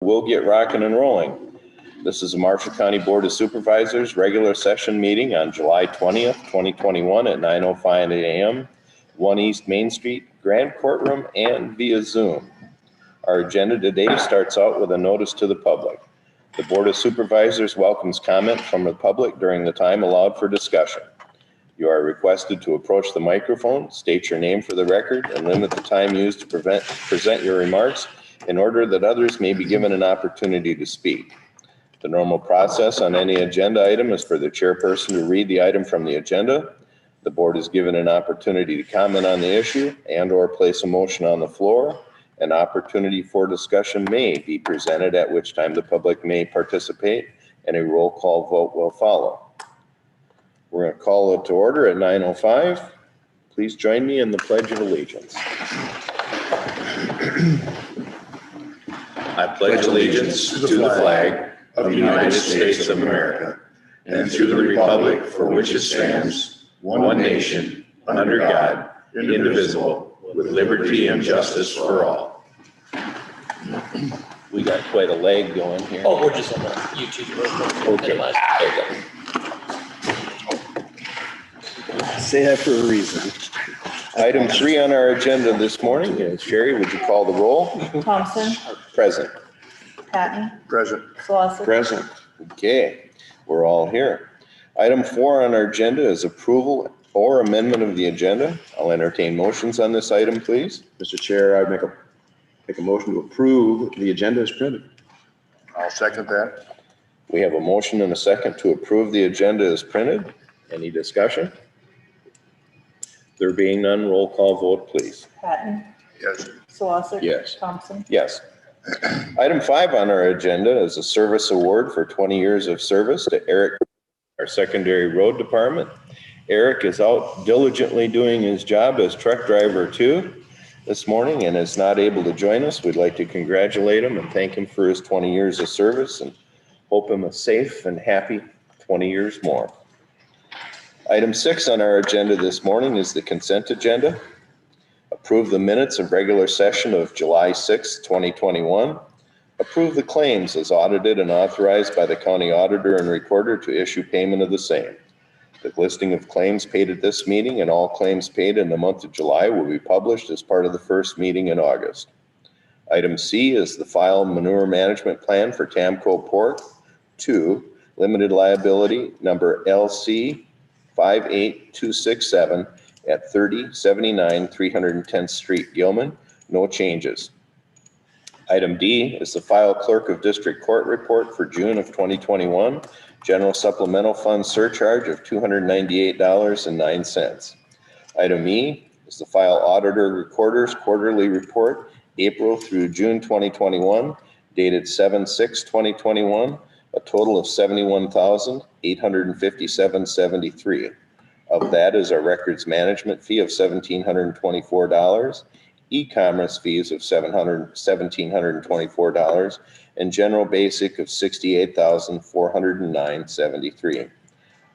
we'll get rocking and rolling. This is the Marshall County Board of Supervisors regular session meeting on July 20th, 2021 at 9:05 a.m. 1 East Main Street, Grand Courtroom, and via Zoom. Our agenda today starts out with a notice to the public. The Board of Supervisors welcomes comment from the public during the time allowed for discussion. You are requested to approach the microphone, state your name for the record, and limit the time used to present your remarks in order that others may be given an opportunity to speak. The normal process on any agenda item is for the chairperson to read the item from the agenda. The board is given an opportunity to comment on the issue and/or place a motion on the floor. An opportunity for discussion may be presented, at which time the public may participate, and a roll call vote will follow. We're going to call it to order at 9:05. Please join me in the Pledge of Allegiance. I pledge allegiance to the flag of the United States of America and to the republic for which it stands, one nation, under God, indivisible, with liberty and justice for all. We got quite a lag going here. Oh, we're just on the YouTube. Okay. Say that for a reason. Item 3 on our agenda this morning is, Sherry, would you call the roll? Thompson. Present. Patton. Present. Slosson. Present. Okay, we're all here. Item 4 on our agenda is approval or amendment of the agenda. I'll entertain motions on this item, please. Mr. Chair, I'd make a motion to approve the agenda as printed. I'll second that. We have a motion and a second to approve the agenda as printed. Any discussion? There being none, roll call vote, please. Patton. Yes. Slosson. Yes. Thompson. Yes. Item 5 on our agenda is a service award for 20 years of service to Eric, our secondary road department. Eric is out diligently doing his job as truck driver 2 this morning and is not able to join us. We'd like to congratulate him and thank him for his 20 years of service and hope him a safe and happy 20 years more. Item 6 on our agenda this morning is the consent agenda. Approve the minutes of regular session of July 6, 2021. Approve the claims as audited and authorized by the county auditor and recorder to issue payment of the same. The listing of claims paid at this meeting and all claims paid in the month of July will be published as part of the first meeting in August. Item C is the file manure management plan for Tamco Pork 2, limited liability number LC 58267 at 3079 310th Street, Gilman. No changes. Item D is the file clerk of district court report for June of 2021. General supplemental fund surcharge of $298.09. Item E is the file auditor recorder's quarterly report, April through June 2021, dated 7/6/2021, a total of $71,857.73. Of that is our records management fee of $1,724, e-commerce fees of $1,724, and general basic of $68,409.73.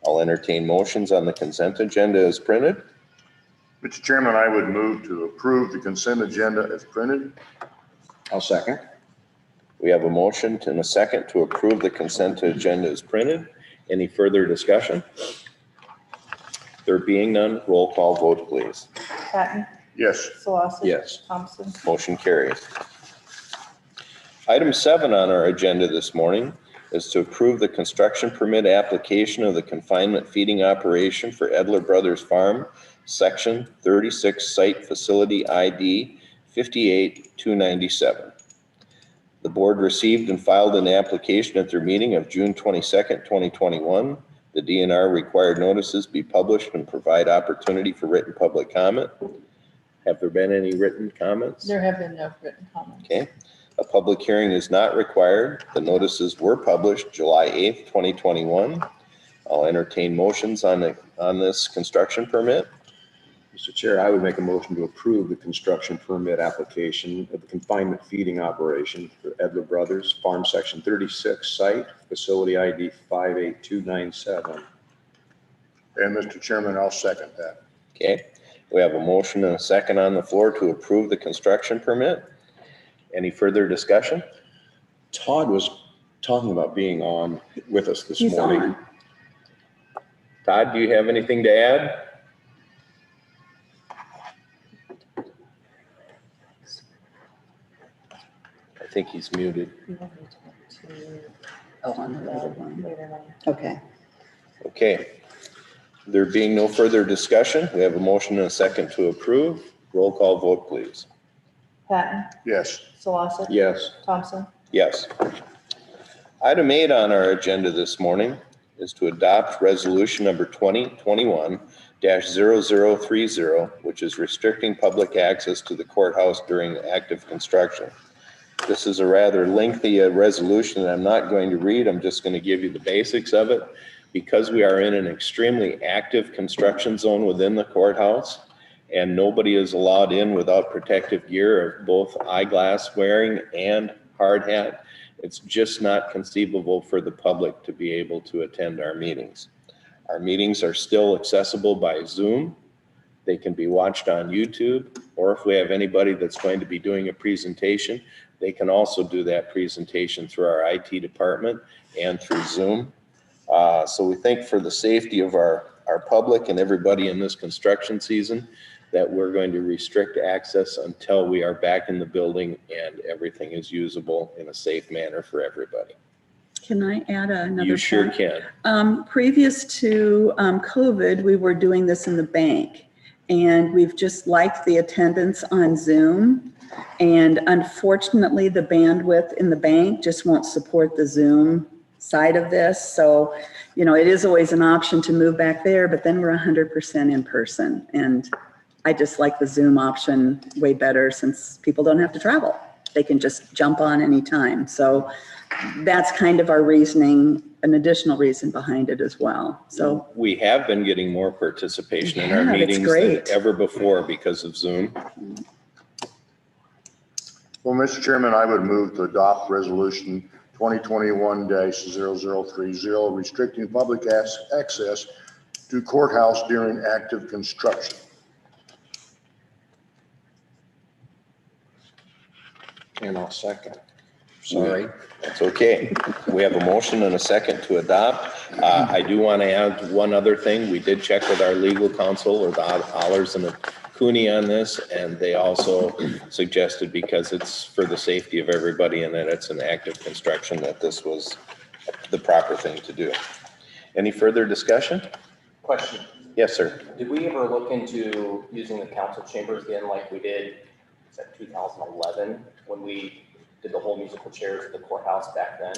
I'll entertain motions on the consent agenda as printed. Mr. Chairman, I would move to approve the consent agenda as printed. I'll second. We have a motion and a second to approve the consent agenda as printed. Any further discussion? There being none, roll call vote, please. Patton. Yes. Slosson. Yes. Thompson. Motion carries. Item 7 on our agenda this morning is to approve the construction permit application of the confinement feeding operation for Edler Brothers Farm, Section 36 Site Facility ID 58297. The board received and filed an application at their meeting of June 22nd, 2021. The DNR required notices be published and provide opportunity for written public comment. Have there been any written comments? There have been no written comments. Okay. A public hearing is not required. The notices were published July 8th, 2021. I'll entertain motions on this construction permit. Mr. Chair, I would make a motion to approve the construction permit application of the confinement feeding operation for Edler Brothers Farm Section 36 Site Facility ID 58297. And Mr. Chairman, I'll second that. Okay. We have a motion and a second on the floor to approve the construction permit. Any further discussion? Todd was talking about being on with us this He's morning. on. Todd, do you have anything to add? I think he's muted. You want me to talk to, Oh, on the later one. later on? Okay. Okay. There being no further discussion, we have a motion and a second to approve. Roll call vote, please. Patton, Yes. Solosik. Yes. Thompson. Yes. Item 8 on our agenda this morning is to adopt resolution number 2021-0030, which is restricting public access to the courthouse during active construction. This is a rather lengthy resolution that I'm not going to read. I'm just going to give you the basics of it. Because we are in an extremely active construction zone within the courthouse, and nobody is allowed in without protective gear of both eyeglass wearing and hard hat, it's just not conceivable for the public to be able to attend our meetings. Our meetings are still accessible by Zoom. They can be watched on YouTube, or if we have anybody that's going to be doing a presentation, they can also do that presentation through our IT department and through Zoom. So we think for the safety of our public and everybody in this construction season, that we're going to restrict access until we are back in the building and everything is usable in a safe manner for everybody. Can I add another? You sure point? can. Previous to COVID, we were doing this in the bank, and we've just liked the attendance on Zoom. And unfortunately, the bandwidth in the bank just won't support the Zoom side of this. So, you know, it is always an option to move back there, but then we're 100% in person. And I just like the Zoom option way better since people don't have to travel. They can just jump on anytime. So that's kind of our reasoning, an additional reason behind it as well. So we have been getting more participation in our Yeah, it's meetings than great. ever before because of Zoom. Well, Mr. Chairman, I would move to adopt resolution 2021-0030, restricting public access to courthouse during active construction. And I'll second. Sorry. That's okay. We have a motion and a second to adopt. I do want to add one other thing. We did check with our legal counsel or the Allers and the Cooney on this, and they also suggested, because it's for the safety of everybody and that it's an active construction, that this was the proper thing to do. Any further discussion? Question, Yes, sir. did we ever look into using the council chambers again like we did, is that 2011, when we did the whole musical chairs at the courthouse back then?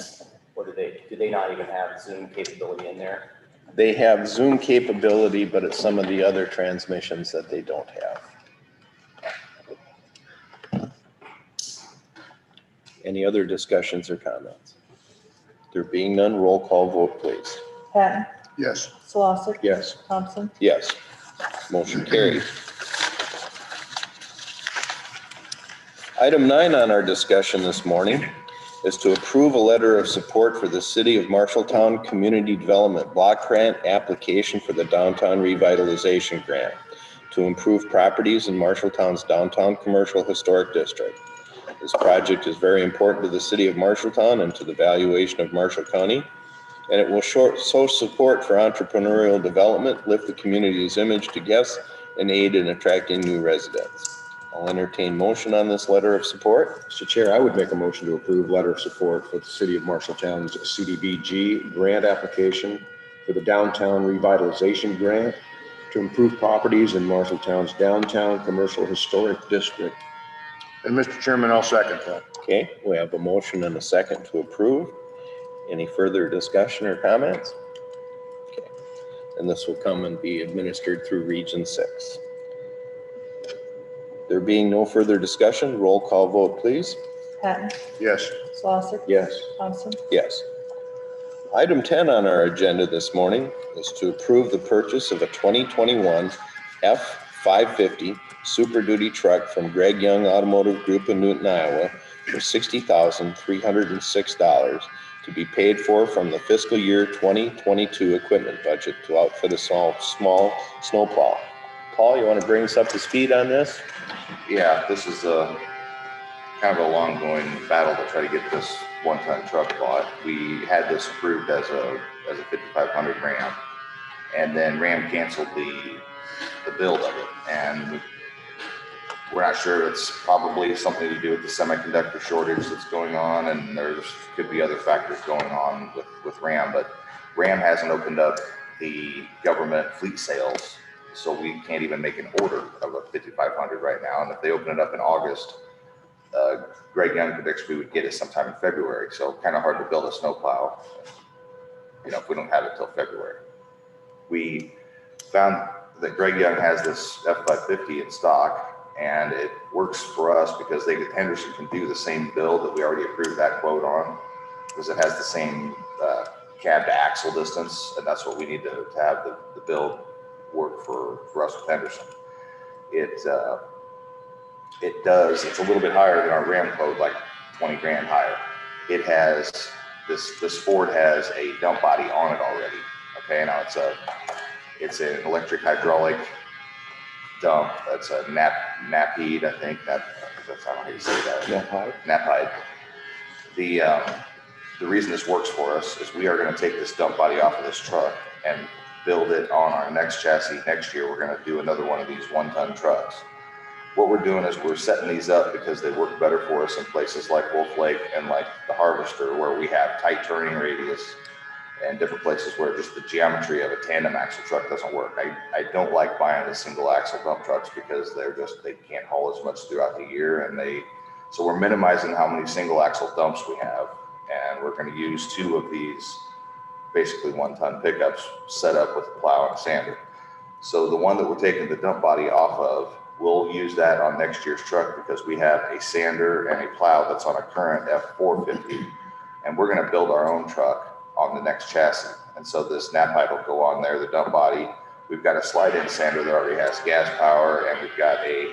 Or do they not even have Zoom capability in there? They have Zoom capability, but it's some of the other transmissions that they don't have. Any other discussions or comments? There being none, roll call vote, please. Patton, Yes. Solosik. Yes. Thompson. Yes. Motion carried. Item 9 on our discussion this morning is to approve a letter of support for the City of Marshalltown Community Development Block Grant application for the Downtown Revitalization Grant to improve properties in Marshalltown's downtown commercial historic district. This project is very important to the City of Marshalltown and to the valuation of Marshall County, and it will show support for entrepreneurial development, lift the community's image to guests, and aid in attracting new residents. I'll entertain motion on this letter of support. Mr. Chair, I would make a motion to approve letter of support for the City of Marshalltown's CDBG grant application for the Downtown Revitalization Grant to improve properties in Marshalltown's downtown commercial historic district. And Mr. Chairman, I'll second that. Okay, we have a motion and a second to approve. Any further discussion or comments? Okay, and this will come and be administered through Region 6. There being no further discussion, roll call vote, please. Patton, Yes. Solosik. Yes. Thompson. Yes. Item 10 on our agenda this morning is to approve the purchase of a 2021 F-550 Super Duty truck from Greg Young Automotive Group in Newton, Iowa for $60,306 to be paid for from the fiscal year 2022 equipment budget to outfit a small snowplow. Paul, you want to bring us up to speed on this? Yeah, this is kind of a long-going battle to try to get this one-ton truck bought. We had this approved as a 5,500 Ram, and then Ram canceled the build of it, and we're not sure. It's probably something to do with the semiconductor shortage that's going on, and there's could be other factors going on with Ram, but Ram hasn't opened up the government fleet sales, so we can't even make an order of a 5,500 right now. And if they open it up in August, Greg Young predicts we would get it sometime in February. So kind of hard to build a snowplow, if we don't have it till February. We found that Greg Young has this F550 in stock, and it works for us because Henderson can do the same build that we already approved that quote on, because it has the same cab to axle distance, and that's what we need to have the build work for us with Henderson. It's a little bit higher than our Ram quote, like 20 grand higher. It has, this Ford has a dump body on it already. Okay, now it's an electric hydraulic dump. That's a Napide, I think. That's I don't know how you say that. Napide. The reason this works for us is we are going to take this dump body off of this truck and build it on our next chassis. Next year, we're going to do another one of these one-ton trucks. What we're doing is we're setting these up because they work better for us in places like Wolf Lake and like the Harvester, where we have tight turning radius, and different places where just the geometry of a tandem axle truck doesn't work. I don't like buying the single axle dump trucks because they can't haul as much throughout the year, so we're minimizing how many single axle dumps we have, and we're going to use 2 of these basically one-ton pickups set up with a plow and a sander. So the one that we're taking the dump body off of, we'll use that on next year's truck because we have a sander and a plow that's on a current F450, and we're going to build our own truck on the next chassis. And so this Napide will go on there, the dump body. We've got a slide-in sander that already has gas power, and we've got a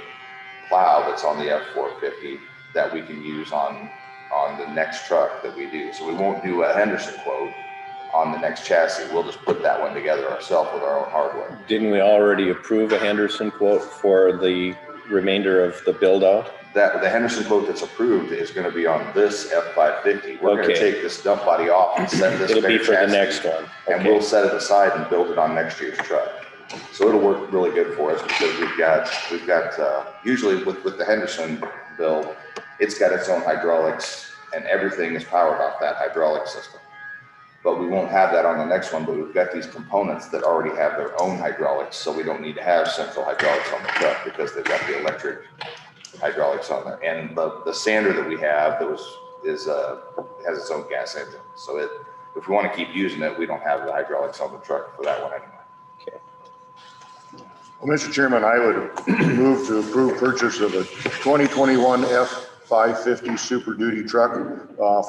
plow that's on the F450 that we can use on the next truck that we do. So we won't do a Henderson quote on the next chassis. We'll just put that one together ourselves with our own hardware. Didn't we already approve a Henderson quote for the remainder of the build out? The Henderson quote that's approved is going to be on this F550. We're going to take this dump body off and set this. It'll be for the next one. Okay. And we'll set it aside and build it on next year's truck. So it'll work really good for us because we've got usually with the Henderson build, it's got its own hydraulics and everything is powered off that hydraulic system. But we won't have that on the next one, but we've got these components that already have their own hydraulics, so we don't need to have central hydraulics on the truck because they've got the electric hydraulics on there. And the sander that we have has its own gas engine. So if we want to keep using it, we don't have the hydraulics on the truck for that one anyway. Okay. Well, Mr. Chairman, I would move to approve purchase of a 2021 F550 Super Duty truck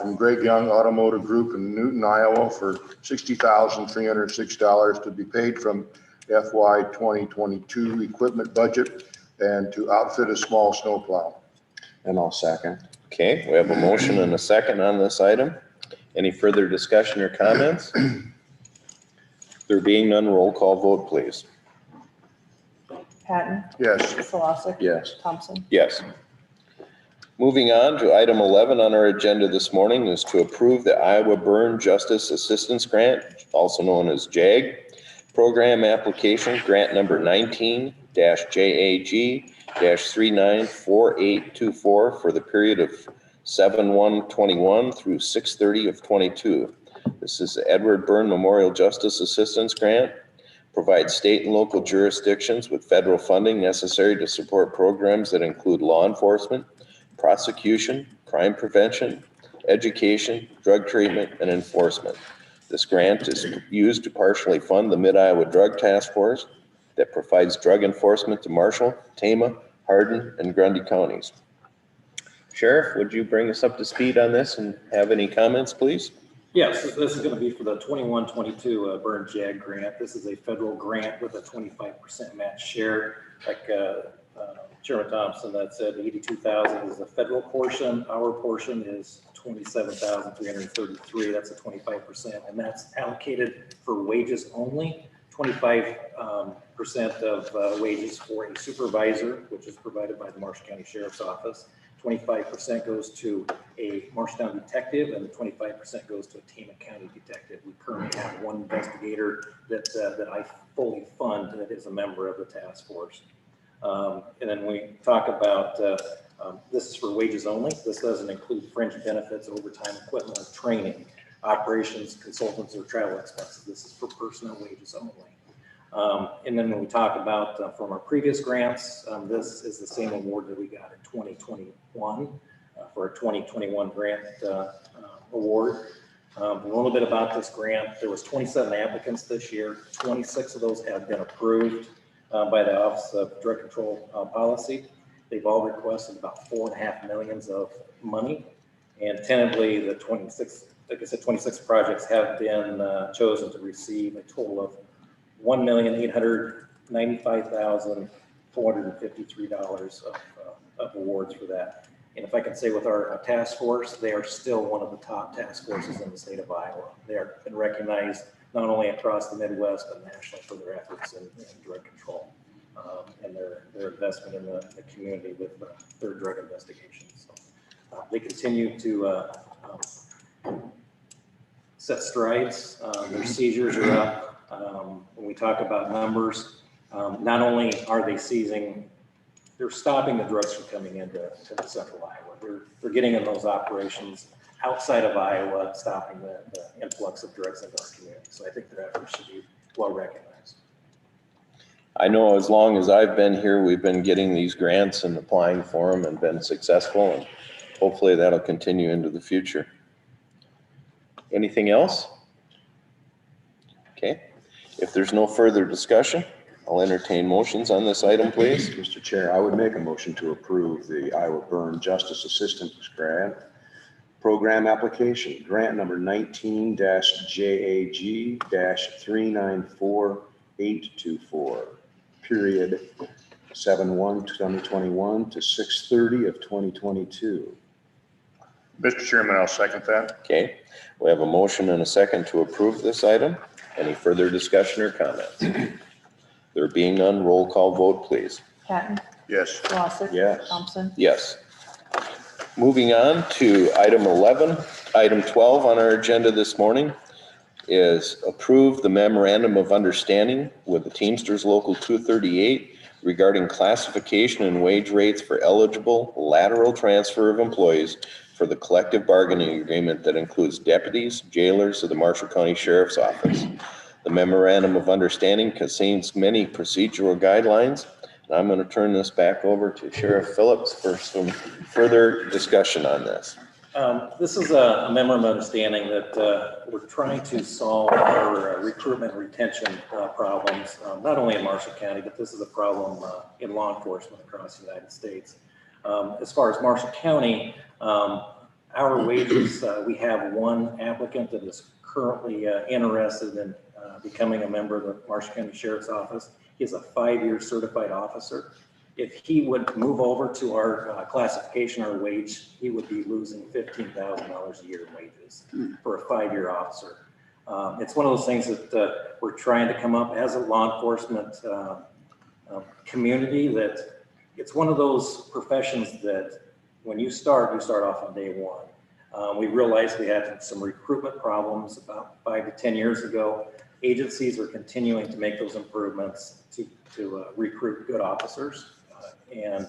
from Greg Young Automotive Group in Newton, Iowa for $60,306 to be paid from FY 2022 equipment budget and to outfit a small snowplow. And I'll second. Okay, we have a motion and a second on this item. Any further discussion or comments? There being none, roll call vote, please. Patton, Yes. Slosik. Yes. Thompson. Yes. Moving on to item 11 on our agenda this morning is to approve the Iowa Burn Justice Assistance Grant, also known as JAG, program application, grant number 19-JAG-394824 for the period of 7/1/21 through 6/30/22. This is the Edward Byrne Memorial Justice Assistance Grant. Provides state and local jurisdictions with federal funding necessary to support programs that include law enforcement, prosecution, crime prevention, education, drug treatment, and enforcement. This grant is used to partially fund the Mid-Iowa Drug Task Force that provides drug enforcement to Marshall, Tama, Hardin, and Grundy counties. Sheriff, would you bring us up to speed on this and have any comments, please? Yes, this is going to be for the 21-22 Burn JAG grant. This is a federal grant with a 25% match share. Like Chairman Thompson that said, 82,000 is the federal portion. Our portion is 27,333. That's a 25%, and that's allocated for wages only. 25% of wages for a supervisor, which is provided by the Marshall County Sheriff's Office. 25% goes to a Marshalltown detective, and 25% goes to a Tama County detective. We currently have one investigator that I fully fund that is a member of the task force. And then we talk about, this is for wages only. This doesn't include fringe benefits, overtime, equipment, or training, operations, consultants, or travel expenses. This is for personnel wages only. And then when we talk about from our previous grants, this is the same award that we got in 2021 for a 2021 grant award. A little bit about this grant. There was 27 applicants this year. 26 of those have been approved by the Office of Drug Control Policy. They've all requested about $4.5 million of money, and tentatively the 26, like I said, 26 projects have been chosen to receive a total of $1,895,453 of awards for that. And if I can say with our task force, they are still one of the top task forces in the state of Iowa. They are been recognized not only across the Midwest, but nationally for their efforts in drug control and their investment in the community with their drug investigations. So, they continue to set strides. Their seizures are up. When we talk about numbers, not only are they seizing, they're stopping the drugs from coming into the central Iowa. They're getting in those operations outside of Iowa, stopping the influx of drugs into our community. So I think their efforts should be well recognized. I know as long as I've been here, we've been getting these grants and applying for them and been successful, and hopefully that'll continue into the future. Anything else? Okay. If there's no further discussion, I'll entertain motions on this item, please. Mr. Chair, I would make a motion to approve the Iowa Burn Justice Assistance Grant Program Application, grant number 19-JAG-394824, period 7/1/2021 to 6/30 of 2022. Mr. Chairman, I'll second that. Okay, we have a motion and a second to approve this item. Any further discussion or comments? There being none, roll call vote, please. Patton, Yes. Wassick. Yes. Thompson. Yes. Moving on to item 11. Item 12 on our agenda this morning is approve the memorandum of understanding with the Teamsters Local 238 regarding classification and wage rates for eligible lateral transfer of employees for the collective bargaining agreement that includes deputies, jailers of the Marshall County Sheriff's Office. The memorandum of understanding contains many procedural guidelines. And I'm going to turn this back over to Sheriff Phillips for some further discussion on this. This is a memorandum of understanding that we're trying to solve our recruitment and retention problems, not only in Marshall County, but this is a problem in law enforcement across the United States. As far as Marshall County, our wages, we have one applicant that is currently interested in becoming a member of the Marshall County Sheriff's Office. He is a 5-year certified officer. If he would move over to our classification, our wage, he would be losing $15,000 a year in wages for a 5-year officer. It's one of those things that we're trying to come up as a law enforcement community, that it's one of those professions that when you start off on day one. We realized we had some recruitment problems about 5 to 10 years ago. Agencies are continuing to make those improvements to recruit good officers. And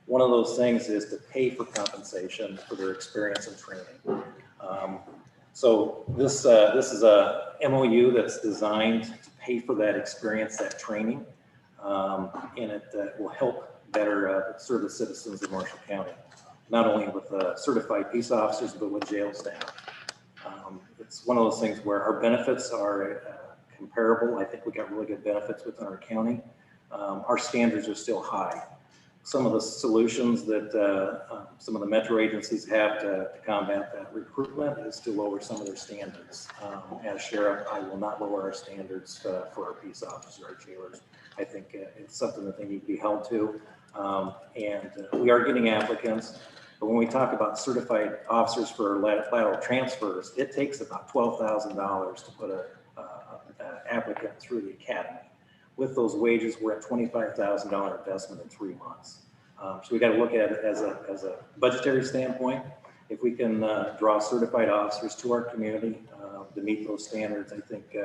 one of those things is to pay for compensation for their experience and training. So this is a MOU that's designed to pay for that experience, that training, and it will help better serve the citizens of Marshall County, not only with certified peace officers, but with jail staff. It's one of those things where our benefits are comparable. I think we got really good benefits within our county. Our standards are still high. Some of the solutions that some of the metro agencies have to combat that recruitment is to lower some of their standards. As sheriff, I will not lower our standards for our peace officers, our jailers. I think it's something that they need to be held to. And we are getting applicants. But when we talk about certified officers for lateral transfers, it takes about $12,000 to put an applicant through the academy. With those wages, we're at $25,000 investment in 3 months. So we got to look at it as a budgetary standpoint. If we can draw certified officers to our community to meet those standards, I think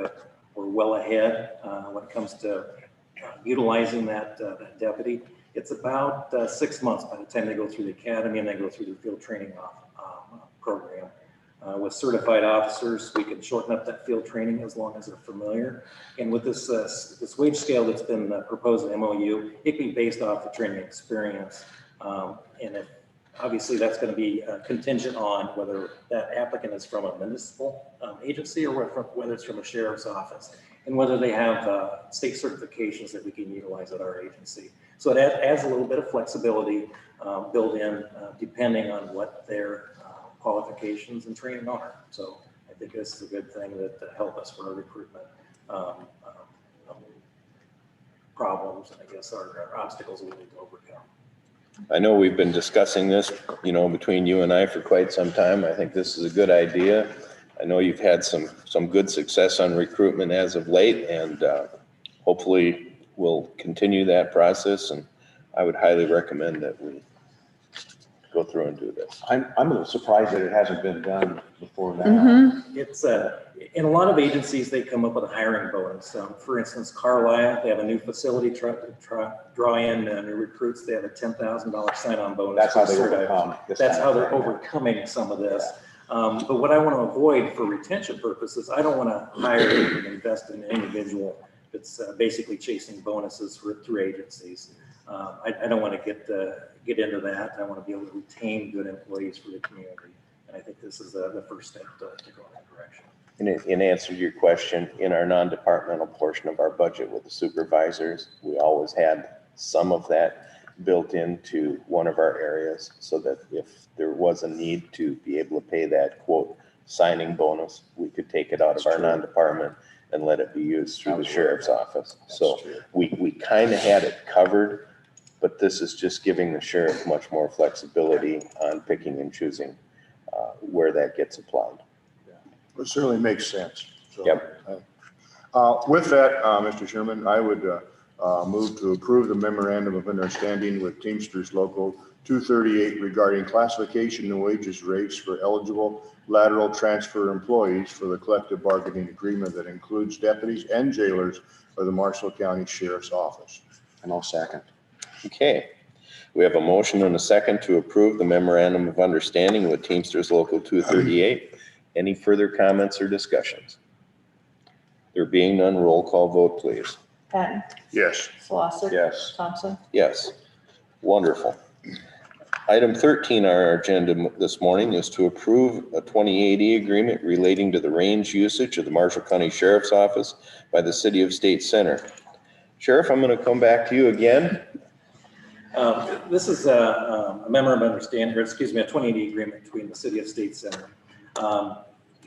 we're well ahead when it comes to utilizing that deputy. It's about 6 months by the time they go through the academy and they go through the field training program. With certified officers, we can shorten up that field training as long as they're familiar. And with this this wage scale that's been proposed in MOU, it can be based off the training experience. And if, obviously that's going to be contingent on whether that applicant is from a municipal agency or whether it's from a sheriff's office, and whether they have state certifications that we can utilize at our agency. So it adds a little bit of flexibility built in depending on what their qualifications and training are. So I think this is a good thing that help us for our recruitment problems, and I guess our obstacles we need to overcome. I know we've been discussing this, between you and I for quite some time. I think this is a good idea. I know you've had some good success on recruitment as of late, and hopefully we'll continue that process. And I would highly recommend that we go through and do this. I'm a little surprised that it hasn't been done before now. Mm-hmm. It's in a lot of agencies, they come up with a hiring bonus. For instance, Carlisle, they have a new facility draw in new recruits. They have a $10,000 sign-on bonus. That's how they for overcome. That's how they're overcoming some of this. But what I want to avoid for retention purposes, I don't want to hire and invest in an individual that's basically chasing bonuses through agencies. I don't want to get into that. I want to be able to retain good employees for the community. And I think this is the first step to go in that direction. In answer to your question, in our non-departmental portion of our budget with the supervisors, we always had some of that built into one of our areas, so that if there was a need to be able to pay that quote signing bonus, we could take it out of our non-department and let it be used through the sheriff's office. So we kind of had it covered, but this is just giving the sheriff much more flexibility on picking and choosing where that gets applied. It certainly makes sense. So, Yep. With that, Mr. Chairman, I would move to approve the memorandum of understanding with Teamsters Local 238 regarding classification and wages rates for eligible lateral transfer employees for the collective bargaining agreement that includes deputies and jailers of the Marshall County Sheriff's Office. And I'll second. Okay, we have a motion and a second to approve the memorandum of understanding with Teamsters Local 238. Any further comments or discussions? There being none, roll call vote, please. Patton, Yes. Slosser. Yes. Thompson. Yes, wonderful. Item 13 on our agenda this morning is to approve a 2080 agreement relating to the range usage of the Marshall County Sheriff's Office by the City of State Center. Sheriff, I'm going to come back to you again. This is a memorandum of understanding, or excuse me, a 2080 agreement between the City of State Center.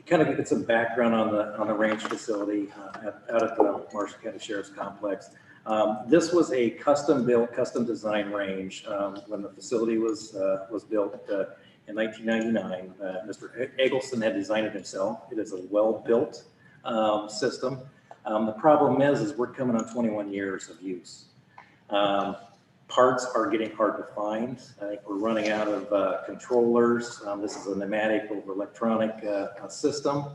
Kind of get some background on the range facility out at the Marshall County Sheriff's Complex. This was a custom-built, custom-designed range when the facility was built in 1999. Mr. Eggleston had designed it himself. It is a well-built system. The problem is we're coming on 21 years of use. Parts are getting hard to find. I think we're running out of controllers. This is a pneumatic over electronic system.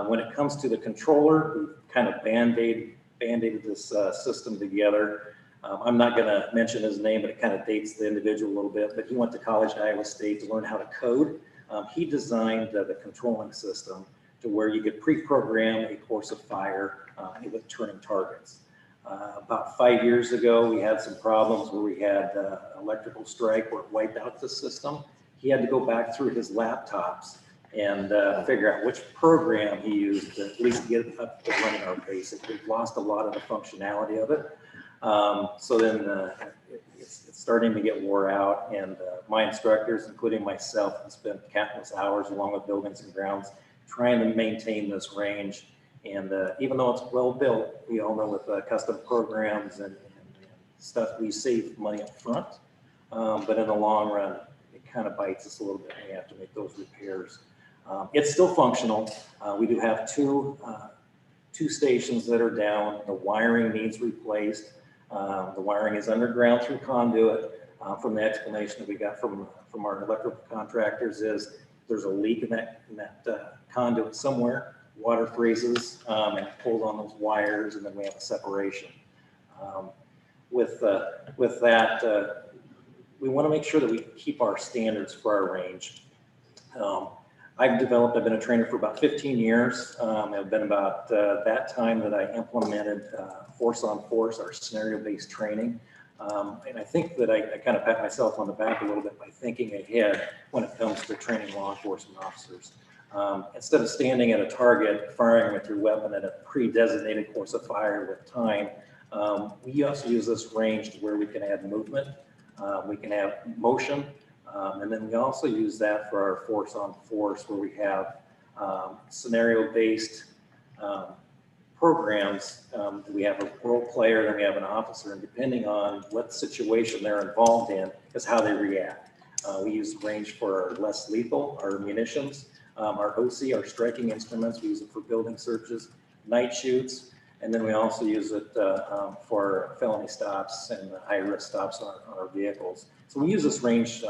When it comes to the controller, we've kind of band-aided this system together. I'm not going to mention his name, but it kind of dates the individual a little bit. But he went to college at Iowa State to learn how to code. He designed the controlling system to where you could pre-program a course of fire with turning targets. About 5 years ago, we had some problems where we had electrical strike where it wiped out the system. He had to go back through his laptops and figure out which program he used to at least get it up to running our basic. We've lost a lot of the functionality of it. So then it's starting to get wore out, and my instructors, including myself, have spent countless hours along with buildings and grounds trying to maintain this range. And even though it's well built, we all know with custom programs and stuff, we save money up front. But in the long run, it kind of bites us a little bit when we have to make those repairs. It's still functional. We do have two stations that are down. The wiring needs replaced. The wiring is underground through conduit. from the explanation that we got from our electrical contractors is there's a leak in that conduit somewhere, water freezes, and it pulls on those wires, and then we have a separation. With that, we want to make sure that we keep our standards for our range. I've been a trainer for about 15 years. It's been about that time that I implemented force on force, our scenario-based training. And I think that I kind of pat myself on the back a little bit by thinking ahead when it comes to training law enforcement officers. Instead of standing at a target, firing with your weapon at a pre-designated course of fire with time, we also use this range to where we can add movement, we can have motion, and then we also use that for our force on force where we have scenario-based programs. We have a role player, then we have an officer, and depending on what situation they're involved in is how they react. We use the range for our less lethal, our munitions, our OC, our striking instruments. We use it for building searches, night shoots, and then we also use it for felony stops and high-risk stops on our vehicles. So we use this range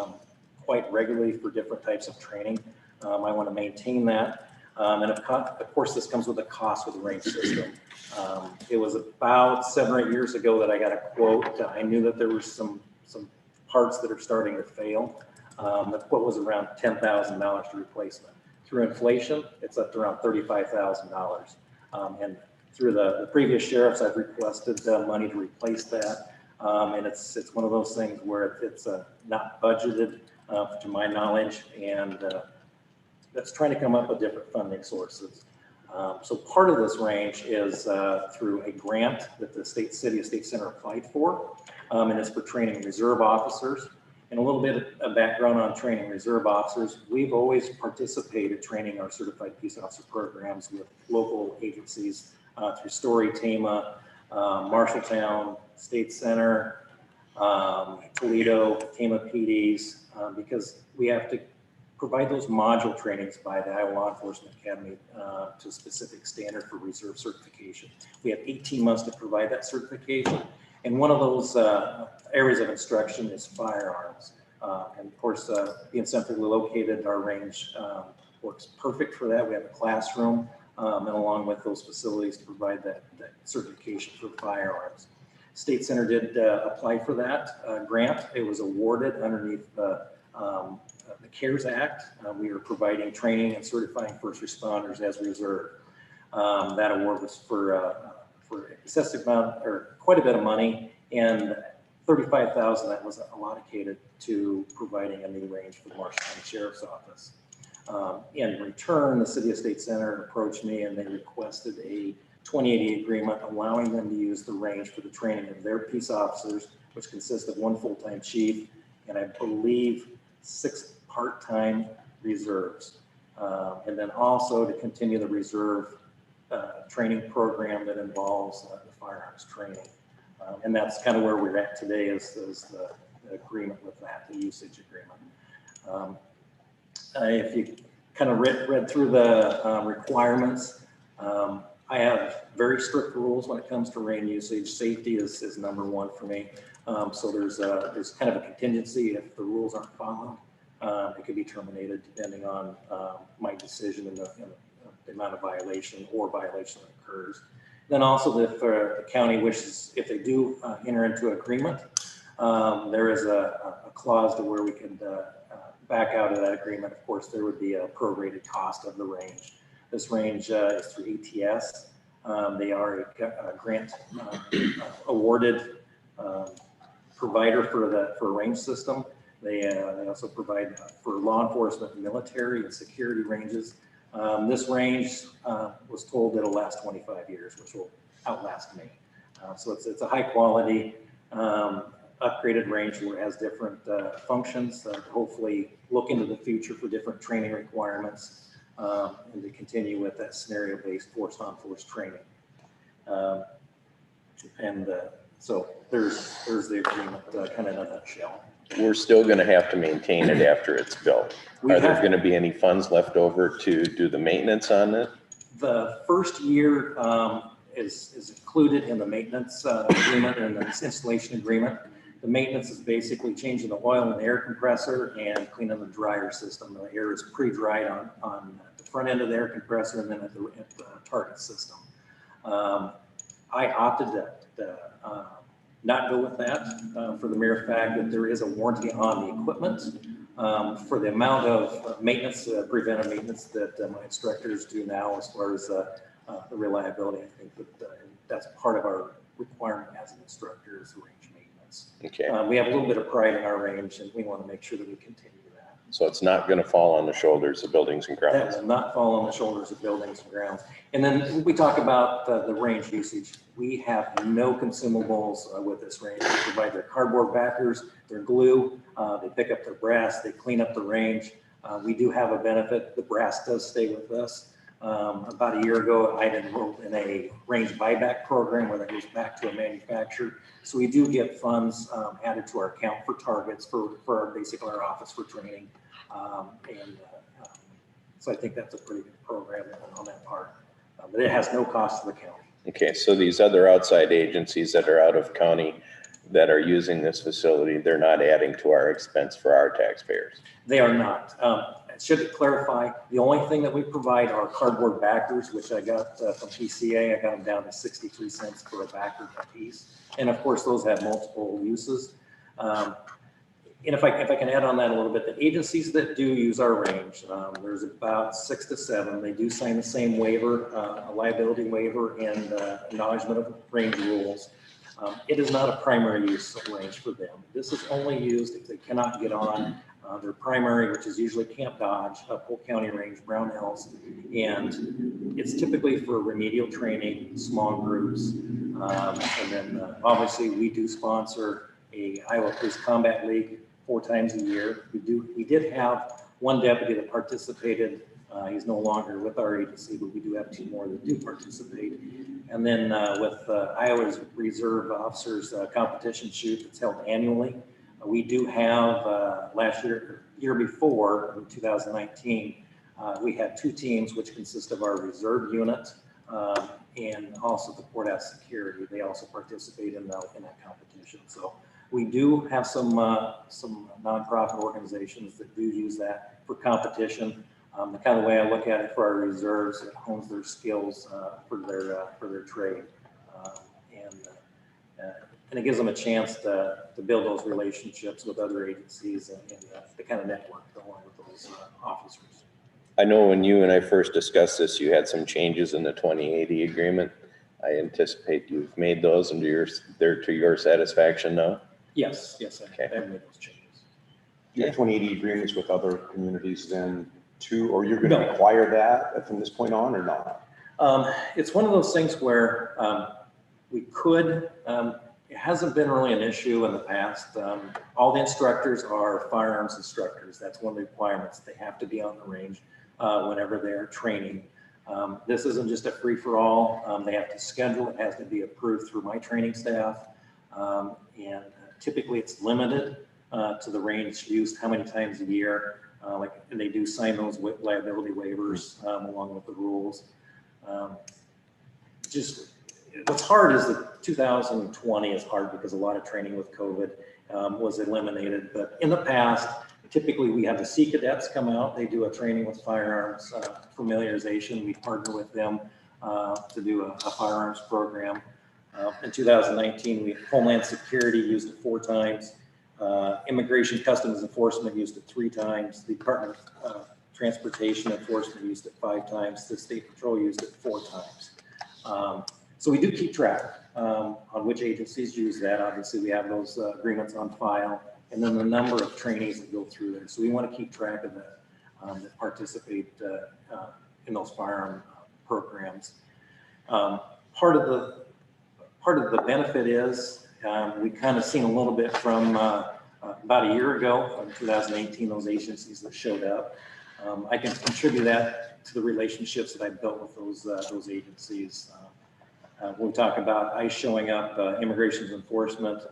quite regularly for different types of training. I want to maintain that. And of course, this comes with a cost with the range system. It was about 7 or 8 years ago that I got a quote. I knew that there were some parts that are starting to fail. The quote was around $10,000 to replace them. Through inflation, it's up to around $35,000. And through the previous sheriffs, I've requested money to replace that. And it's one of those things where it's not budgeted to my knowledge, and that's trying to come up with different funding sources. So part of this range is through a grant that the City of State Center applied for, and it's for training reserve officers. And a little bit of background on training reserve officers. We've always participated training our certified peace officer programs with local agencies through Story, Tama, Marshalltown, State Center, Toledo, Tama PDs, because we have to provide those module trainings by the Iowa Law Enforcement Academy to a specific standard for reserve certification. We have 18 months to provide that certification. And one of those areas of instruction is firearms. And of course, being centrally located, our range works perfect for that. We have a classroom and along with those facilities to provide that certification for firearms. State Center did apply for that grant. It was awarded underneath the CARES Act. We are providing training and certifying first responders as reserve. That award was for excessive amount, or quite a bit of money, and $35,000 that was allocated to providing a new range for the Marshalltown Sheriff's Office. In return, the City of State Center approached me and they requested a 2080 agreement allowing them to use the range for the training of their peace officers, which consists of 1 full-time chief and I believe 6 part-time reserves. And then also to continue the reserve training program that involves the firearms training. And that's kind of where we're at today is the agreement with that, the usage agreement. If you kind of read through the requirements, I have very strict rules when it comes to range usage. Safety is #1 for me. So there's kind of a contingency if the rules aren't followed. It could be terminated depending on my decision and the amount of violation or violation that occurs. Then also if the county wishes, if they do enter into agreement, there is a clause to where we can back out of that agreement. Of course, there would be a prorated cost of the range. This range is through ATS. They are a grant awarded provider for a range system. They also provide for law enforcement, military, and security ranges. This range was told it'll last 25 years, which will outlast me. So it's a high quality, upgraded range where it has different functions, hopefully look into the future for different training requirements and to continue with that scenario-based force-on-force training. So there's the agreement kind of in a nutshell. We're still going to have to maintain it after it's built. Are there going to be any funds left over to do the maintenance on it? The first year is included in the maintenance agreement and the installation agreement. The maintenance is basically changing the oil in the air compressor and cleaning the dryer system. The air is pre-dried on the front end of the air compressor and then at the target system. I opted to not go with that for the mere fact that there is a warranty on the equipment. For the amount of maintenance, preventive maintenance that my instructors do now as far as the reliability, I think that that's part of our requirement as an instructor is range maintenance. Okay, We have a little bit of pride in our range and we want to make sure that we continue that. so it's not going to fall on the shoulders of buildings and That grounds. will not fall on the shoulders of buildings and grounds. And then we talk about the range usage. We have no consumables with this range. We provide their cardboard backers, their glue, they pick up their brass, they clean up the range. We do have a benefit. The brass does stay with us. About a year ago, I enrolled in a range buyback program where that goes back to a manufacturer. So we do get funds added to our account for targets for basically our office for training. So I think that's a pretty good program on that part. But it has no cost to the county. Okay, so these other outside agencies that are out of county that are using this facility, they're not adding to our expense for our taxpayers. They are not. I should clarify, the only thing that we provide are cardboard backers, which I got from PCA. I got them down to 63 cents for a backer a piece. And of course, those have multiple uses. And if I can add on that a little bit, the agencies that do use our range, there's about 6 to 7. They do sign the same waiver, a liability waiver and acknowledgement of range rules. It is not a primary use of range for them. This is only used if they cannot get on their primary, which is usually Camp Dodge, Polk County Range, Brown Hills. And it's typically for remedial training, small groups. And then obviously we do sponsor a Iowa Police Combat League 4 times a year. We did have one deputy that participated. He's no longer with our agency, but we do have 2 more that do participate. And then with Iowa's Reserve Officers Competition Shoot that's held annually, we do have year before, in 2019, we had 2 teams which consist of our reserve unit and also the courthouse security. They also participate in that competition. So we do have some nonprofit organizations that do use that for competition. The kind of way I look at it for our reserves, it hones their skills for their trade, and it gives them a chance to build those relationships with other agencies and the kind of network along with those officers. I know when you and I first discussed this, you had some changes in the 2080 agreement. I anticipate you've made those and they're to your satisfaction now? Yes, I Okay. have made those changes. Do you have 2080 agreements with other communities then too, or you're going to No. require that from this point on or not? It's one of those things where we could, it hasn't been really an issue in the past. All the instructors are firearms instructors. That's one of the requirements. They have to be on the range whenever they're training. This isn't just a free-for-all. They have to schedule. It has to be approved through my training staff. And typically it's limited to the range used how many times a year. And they do sign those liability waivers along with the rules. What's hard is that 2020 is hard because a lot of training with COVID was eliminated. But in the past, typically we have the Sea Cadets come out. They do a training with firearms familiarization. We partner with them to do a firearms program. In 2019, Homeland Security used it 4 times. Immigration Customs Enforcement used it 3 times. The Department of Transportation Enforcement used it 5 times. The State Patrol used it 4 times. So we do keep track on which agencies use that. Obviously, we have those agreements on file, and then the number of trainees that go through there. So we want to keep track of that, that participate in those firearm programs. Part of the benefit is we kind of seen a little bit from about a year ago, in 2018, those agencies that showed up. I can contribute that to the relationships that I've built with those agencies. When we talk about ICE showing up, Immigration Enforcement,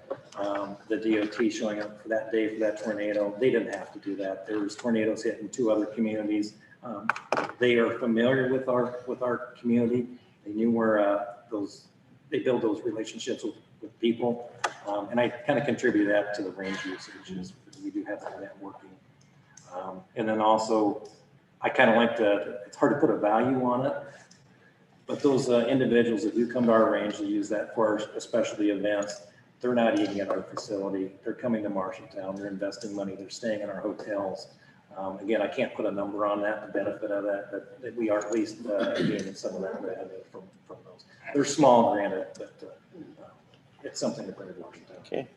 the DOT showing up for that day for that tornado, they didn't have to do that. There was tornadoes hitting 2 other communities. They are familiar with our community. They knew where they build those relationships with people. And I kind of contribute that to the range usage, because we do have that working. And then also, I kind of like to, it's hard to put a value on it, but those individuals that do come to our range to use that for our specialty events, they're not eating at our facility. They're coming to Marshalltown. They're investing money. They're staying in our hotels. Again, I can't put a number on that, the benefit of that, but that we are at least gaining some of that revenue from those. They're small, granted, but it's something to bring to Marshalltown. Okay.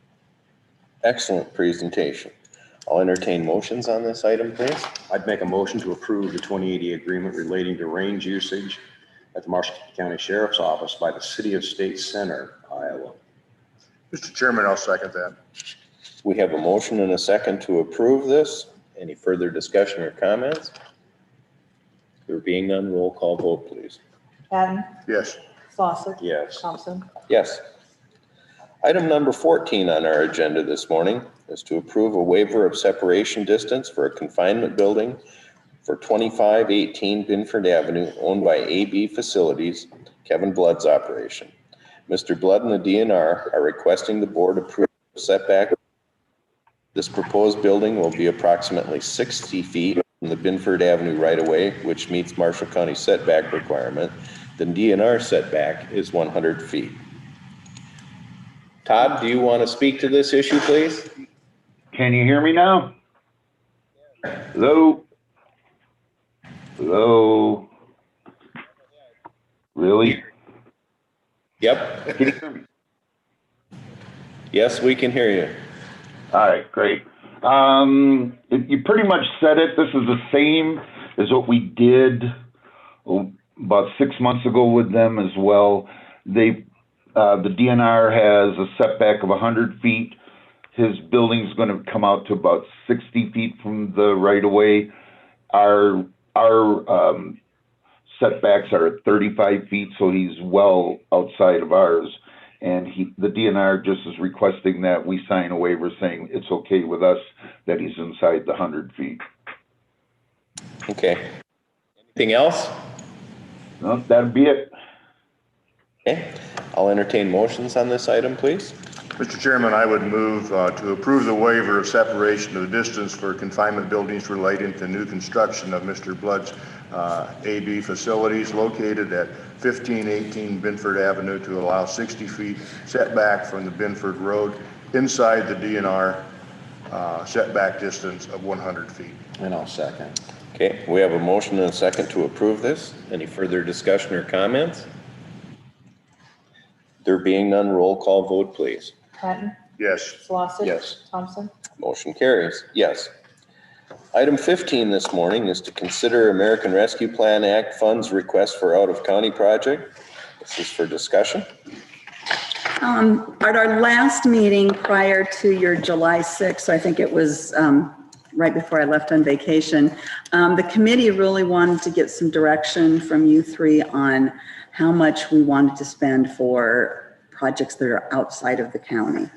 Excellent presentation. I'll entertain motions on this item, please. I'd make a motion to approve the 2080 agreement relating to range usage at the Marshall County Sheriff's Office by the City of State Center, Iowa. Mr. Chairman, I'll second that. We have a motion and a second to approve this. Any further discussion or comments? There being none, roll call vote, please. Patton, Yes. Slosson. Yes. Thompson. Yes. Item number 14 on our agenda this morning is to approve a waiver of separation distance for a confinement building for 2518 Binford Avenue, owned by AB Facilities, Kevin Blood's operation. Mr. Blood and the DNR are requesting the board approve the setback. This proposed building will be approximately 60 feet from the Binford Avenue right-of-way, which meets Marshall County setback requirement. The DNR setback is 100 feet. Todd, do you want to speak to this issue, please? Can you hear me now? Hello? Hello? Really? Yep. Can you hear me? Yes, we can hear you. All right, great. You pretty much said it. This is the same as what we did about 6 months ago with them as well. The DNR has a setback of 100 feet. His building's going to come out to about 60 feet from the right-of-way. Our setbacks are at 35 feet, so he's well outside of ours. And the DNR just is requesting that we sign a waiver saying it's okay with us that he's inside the 100 feet. Okay. Anything else? No, that'd be it. Okay. I'll entertain motions on this item, please. Mr. Chairman, I would move to approve the waiver of separation of the distance for confinement buildings relating to new construction of Mr. Blood's AB facilities located at 1518 Binford Avenue to allow 60 feet setback from the Binford Road inside the DNR setback distance of 100 feet. And I'll second. Okay, we have a motion and a second to approve this. Any further discussion or comments? There being none, roll call vote, please. Patton, Yes. Slosson. Yes. Thompson. Motion carries. Yes. Item 15 this morning is to consider American Rescue Plan Act funds request for out-of-county project. This is for discussion. At our last meeting prior to your July 6th, so I think it was right before I left on vacation, the committee really wanted to get some direction from you three on how much we wanted to spend for projects that are outside of the county.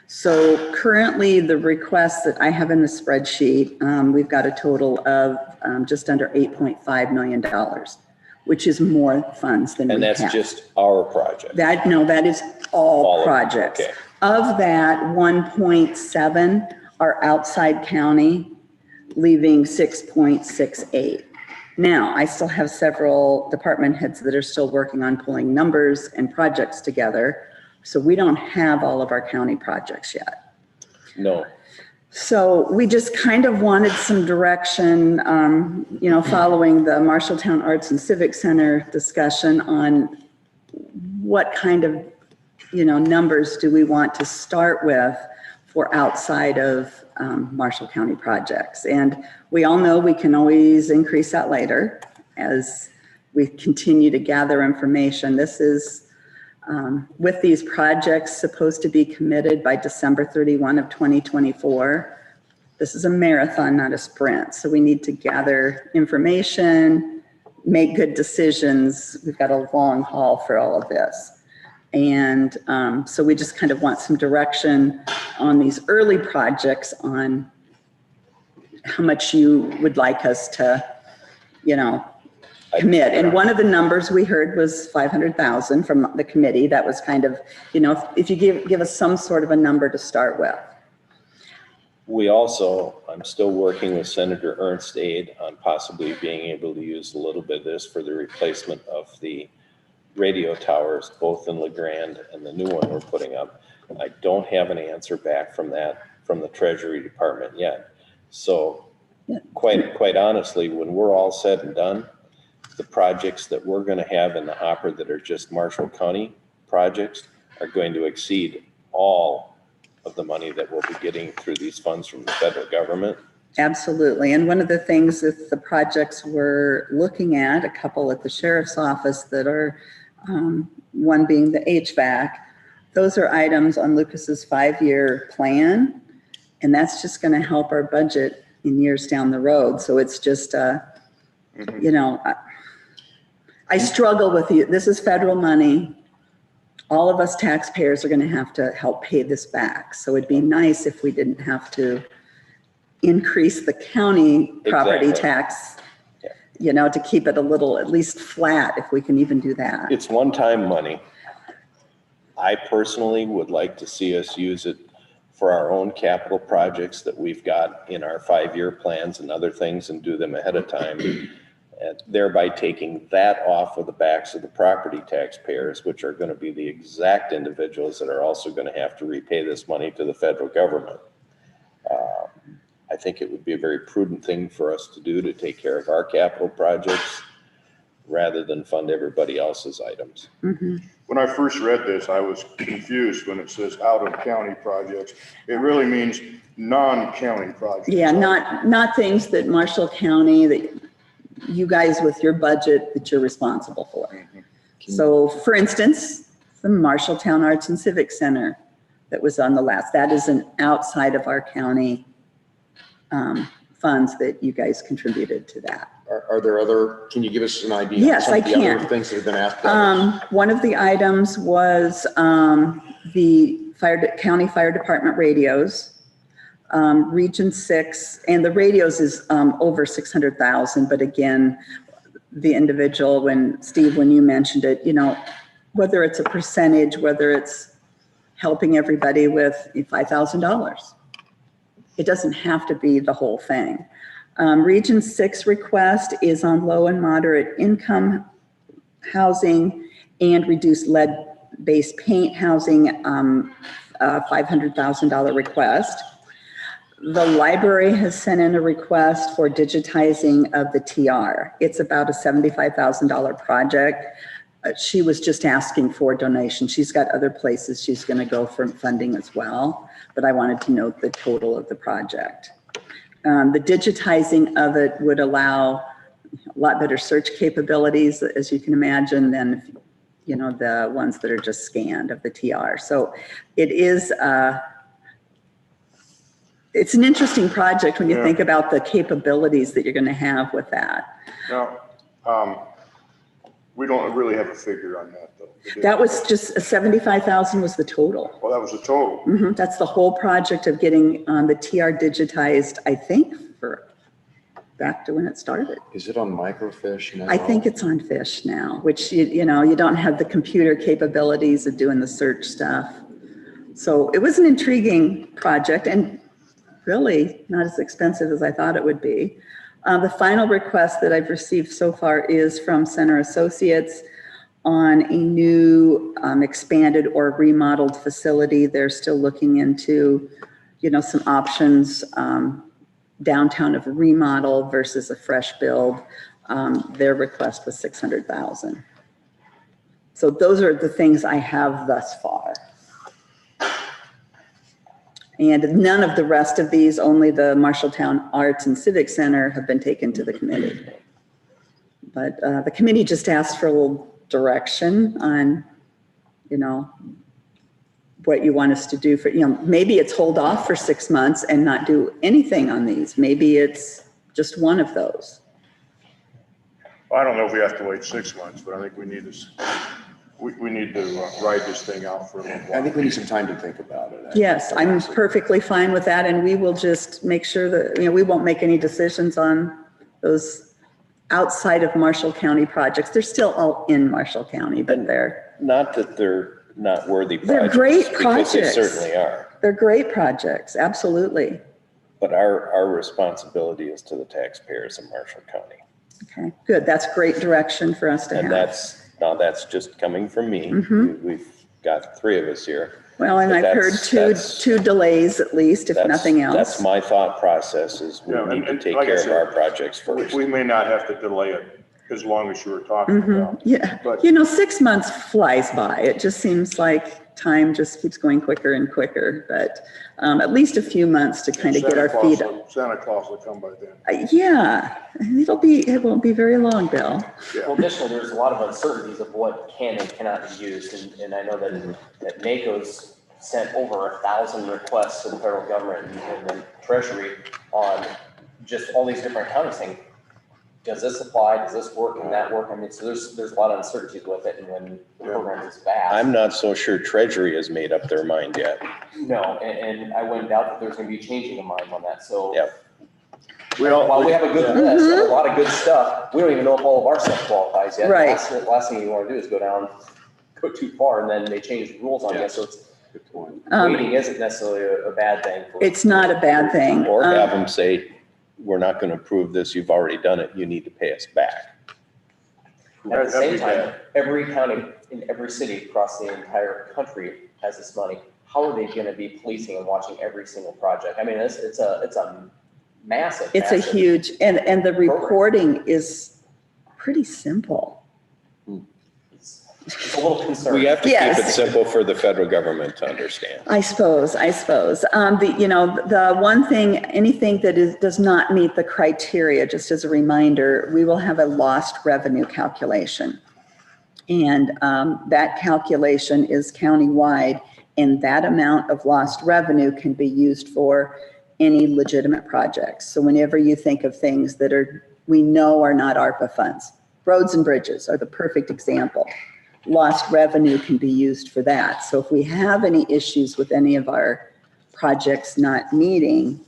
So currently the requests that I have in the spreadsheet, we've got a total of just under $8.5 million, which is more funds than we have. And that's just our project. That is all projects. Okay. Of that, 1.7 are outside county, leaving 6.68. Now, I still have several department heads that are still working on pulling numbers and projects together. So we don't have all of our county projects yet. No. So we just kind of wanted some direction, following the Marshalltown Arts and Civic Center discussion on what kind of, numbers do we want to start with for outside of Marshall County projects. And we all know we can always increase that later as we continue to gather information. This is with these projects supposed to be committed by December 31 of 2024. This is a marathon, not a sprint. So we need to gather information, make good decisions. We've got a long haul for all of this. And so we just kind of want some direction on these early projects on how much you would like us to, commit. And one of the numbers we heard was 500,000 from the committee. That was kind of, if you give us some sort of a number to start with. We also, I'm still working with Senator Ernst Aid on possibly being able to use a little bit of this for the replacement of the radio towers, both in LeGrand and the new one we're putting up. I don't have an answer back from the Treasury Department yet. So quite honestly, when we're all said and done, the projects that we're going to have in the hopper that are just Marshall County projects are going to exceed all of the money that we'll be getting through these funds from the federal government. Absolutely. And one of the things that the projects we're looking at, a couple at the sheriff's office that are, one being the HVAC, those are items on Lucas's 5-year plan. And that's just going to help our budget in years down the road. So it's just, I struggle with you. This is federal money. All of us taxpayers are going to have to help pay this back. So it'd be nice if we didn't have to increase the county property tax, to keep it a little, at least flat, if we can even do that. It's one-time money. I personally would like to see us use it for our own capital projects that we've got in our 5-year plans and other things, and do them ahead of time, and thereby taking that off of the backs of the property taxpayers, which are going to be the exact individuals that are also going to have to repay this money to the federal government. I think it would be a very prudent thing for us to do, to take care of our capital projects rather than fund everybody else's items. Mm-hmm. When I first read this, I was confused when it says out-of-county projects. It really means non-county projects. Yeah, not things that Marshall County, that you guys with your budget that you're responsible for. Mm-hmm. So for instance, the Marshalltown Arts and Civic Center that was on the last, that is an outside of our county funds that you guys contributed to that. Are there other, can you give us an idea? Yes, of I some of the can. other things that have been asked? One of the items was the county fire department radios, Region 6, and the radios is over 600,000. But again, the individual, Steve, when you mentioned it, whether it's a percentage, whether it's helping everybody with $5,000, it doesn't have to be the whole thing. Region 6 request is on low and moderate income housing and reduced lead-based paint housing, $500,000 request. The library has sent in a request for digitizing of the TR. It's about a $75,000 project. She was just asking for a donation. She's got other places she's going to go for funding as well, but I wanted to note the total of the project. The digitizing of it would allow a lot better search capabilities, as you can imagine, than the ones that are just scanned of the TR. So it is, it's an interesting project when you think about the capabilities that you're going to have with that. Now, we don't really have a figure on that, though. That was just 75,000 was the total. Well, that was the total. Mm-hmm. That's the whole project of getting the TR digitized, I think, for back to when it started. Is it on microfiche now? I think it's on fish now, which, you don't have the computer capabilities of doing the search stuff. So it was an intriguing project and really not as expensive as I thought it would be. The final request that I've received so far is from Center Associates on a new expanded or remodeled facility. They're still looking into, some options downtown of a remodel versus a fresh build. Their request was 600,000. So those are the things I have thus far. And none of the rest of these, only the Marshalltown Arts and Civic Center have been taken to the committee. But the committee just asked for a little direction on, what you want us to do for, maybe it's hold off for 6 months and not do anything on these. Maybe it's just one of those. Well, I don't know if we have to wait 6 months, but I think we need to ride this thing out for a little while. I think we need some time to think about it. Yes, I'm perfectly fine with that. And we will just make sure that, we won't make any decisions on those outside of Marshall County projects. They're still all in Marshall County, but Not that they're not worthy projects. they're great because projects. they certainly are. They're great projects, absolutely. But our responsibility is to the taxpayers in Marshall County. Okay, good. That's great direction for us to have. And that's just coming from me. Mhm. We've got 3 of us here. Well, and But I've heard two delays at least, if nothing else. That's my thought process, is we Yeah, need to and take like I care of said, our projects first. We may not have to delay it as long as you were talking about. Yeah, But- 6 months flies by. It just seems like time just keeps going quicker and quicker, but at least a few months to kind of get our feet up. Santa Claus will come by then. Yeah, it won't be very long, Bill. Well, additionally, there's a lot of uncertainties of what can and cannot be used, and I know that NACO's sent over 1,000 requests to the federal government and the Treasury on just all these different accounting saying, does this apply? Does this work? Can that work? I mean, so there's a lot of uncertainties with it, and when the program is vast. I'm not so sure Treasury has made up their mind yet. No, and I wouldn't doubt that there's gonna be a changing of mind on that, so. Yep. While we have a good list of a lot of good stuff, we don't even know if all of our stuff qualifies yet. Right. Last thing you wanna do is go too far, and then they change the rules on you, so it's, waiting isn't necessarily a bad thing. It's not a bad thing. Or have them say, we're not going to approve this, you've already done it, you need to pay us back. At the same time, every county in every city across the entire country has this money. How are they gonna be policing and watching every single project? I mean, it's a massive. It's a massive- huge, and the reporting is pretty simple. It's a little concerning. We have to keep it Yes. simple for the federal government to understand. I suppose. The one thing, anything that does not meet the criteria, just as a reminder, we will have a lost revenue calculation. And that calculation is countywide, and that amount of lost revenue can be used for any legitimate projects. So whenever you think of things that we know are not ARPA funds, roads and bridges are the perfect example. Lost revenue can be used for that. So if we have any issues with any of our projects not meeting,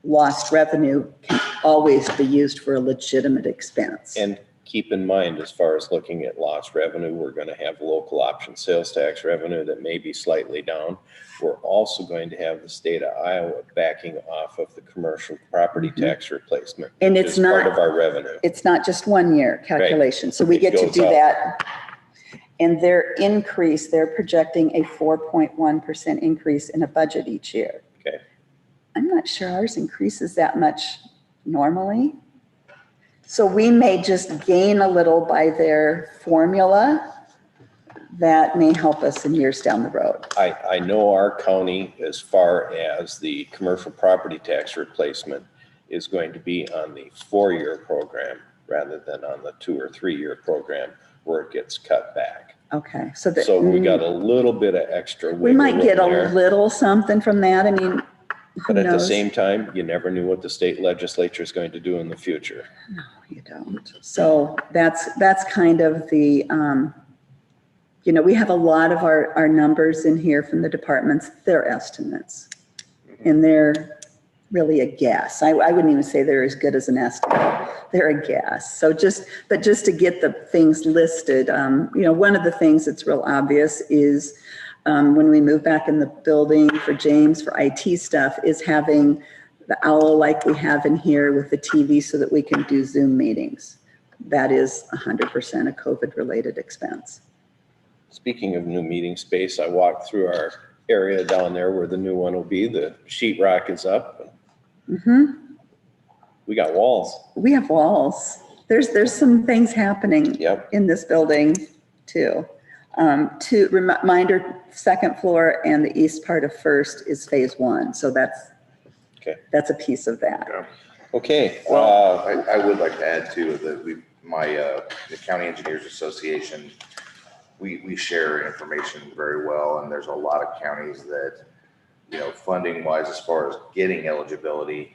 lost revenue can always be used for a legitimate expense. And keep in mind, as far as looking at lost revenue, we're going to have local option sales tax revenue that may be slightly down. We're also going to have the state of Iowa backing off of the commercial property tax replacement. And which it's is part not- of our revenue. It's not just 1 year calculation. So we It get to goes do up. that. And their increase, they're projecting a 4.1% increase in a budget each year. Okay. I'm not sure ours increases that much normally. So we may just gain a little by their formula. That may help us in years down the road. I know our county, as far as the commercial property tax replacement, is going to be on the 4-year program rather than on the 2 or 3-year program where it gets cut back. Okay, So we got a little bit of extra we wiggle might room get a there. little something from that. I mean, who But at the knows? same time, you never knew what the state legislature is going to do in the future. No, you don't. So that's kind of the, we have a lot of our numbers in here from the departments. They're estimates. And they're really a guess. I wouldn't even say they're as good as an estimate. They're a guess. So just to get the things listed, one of the things that's real obvious is when we move back in the building for James for IT stuff is having the owl like we have in here with the TV so that we can do Zoom meetings. That is 100% a COVID-related expense. Speaking of new meeting space, I walked through our area down there where the new one will be. The sheetrock is up. We got walls. We have walls. There's some things happening Yep. in this building too. Reminder, second floor and the east part of First is phase 1. So that's a piece of that. Okay. I would like to add too, that the County Engineers Association, we share information very well, and there's a lot of counties that, funding wise, as far as getting eligibility,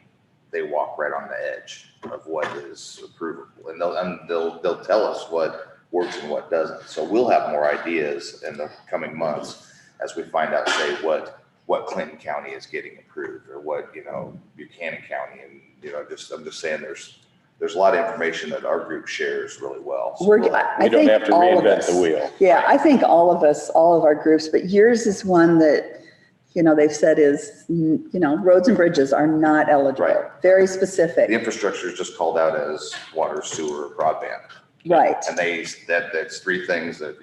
they walk right on the edge of what is approvable, and they'll tell us what works and what doesn't. So we'll have more ideas in the coming months as we find out, say, what Clinton County is getting approved, or what Buchanan County, and I'm just saying there's there's a lot of information that our group shares really well. So I We don't think have to all of reinvent us. the wheel. Yeah, I think all of us, all of our groups, but yours is one that, they've said is, roads and bridges are not eligible. Right. Very The infrastructure infrastructure is just called out as water, sewer, broadband. Right, And that's three things that,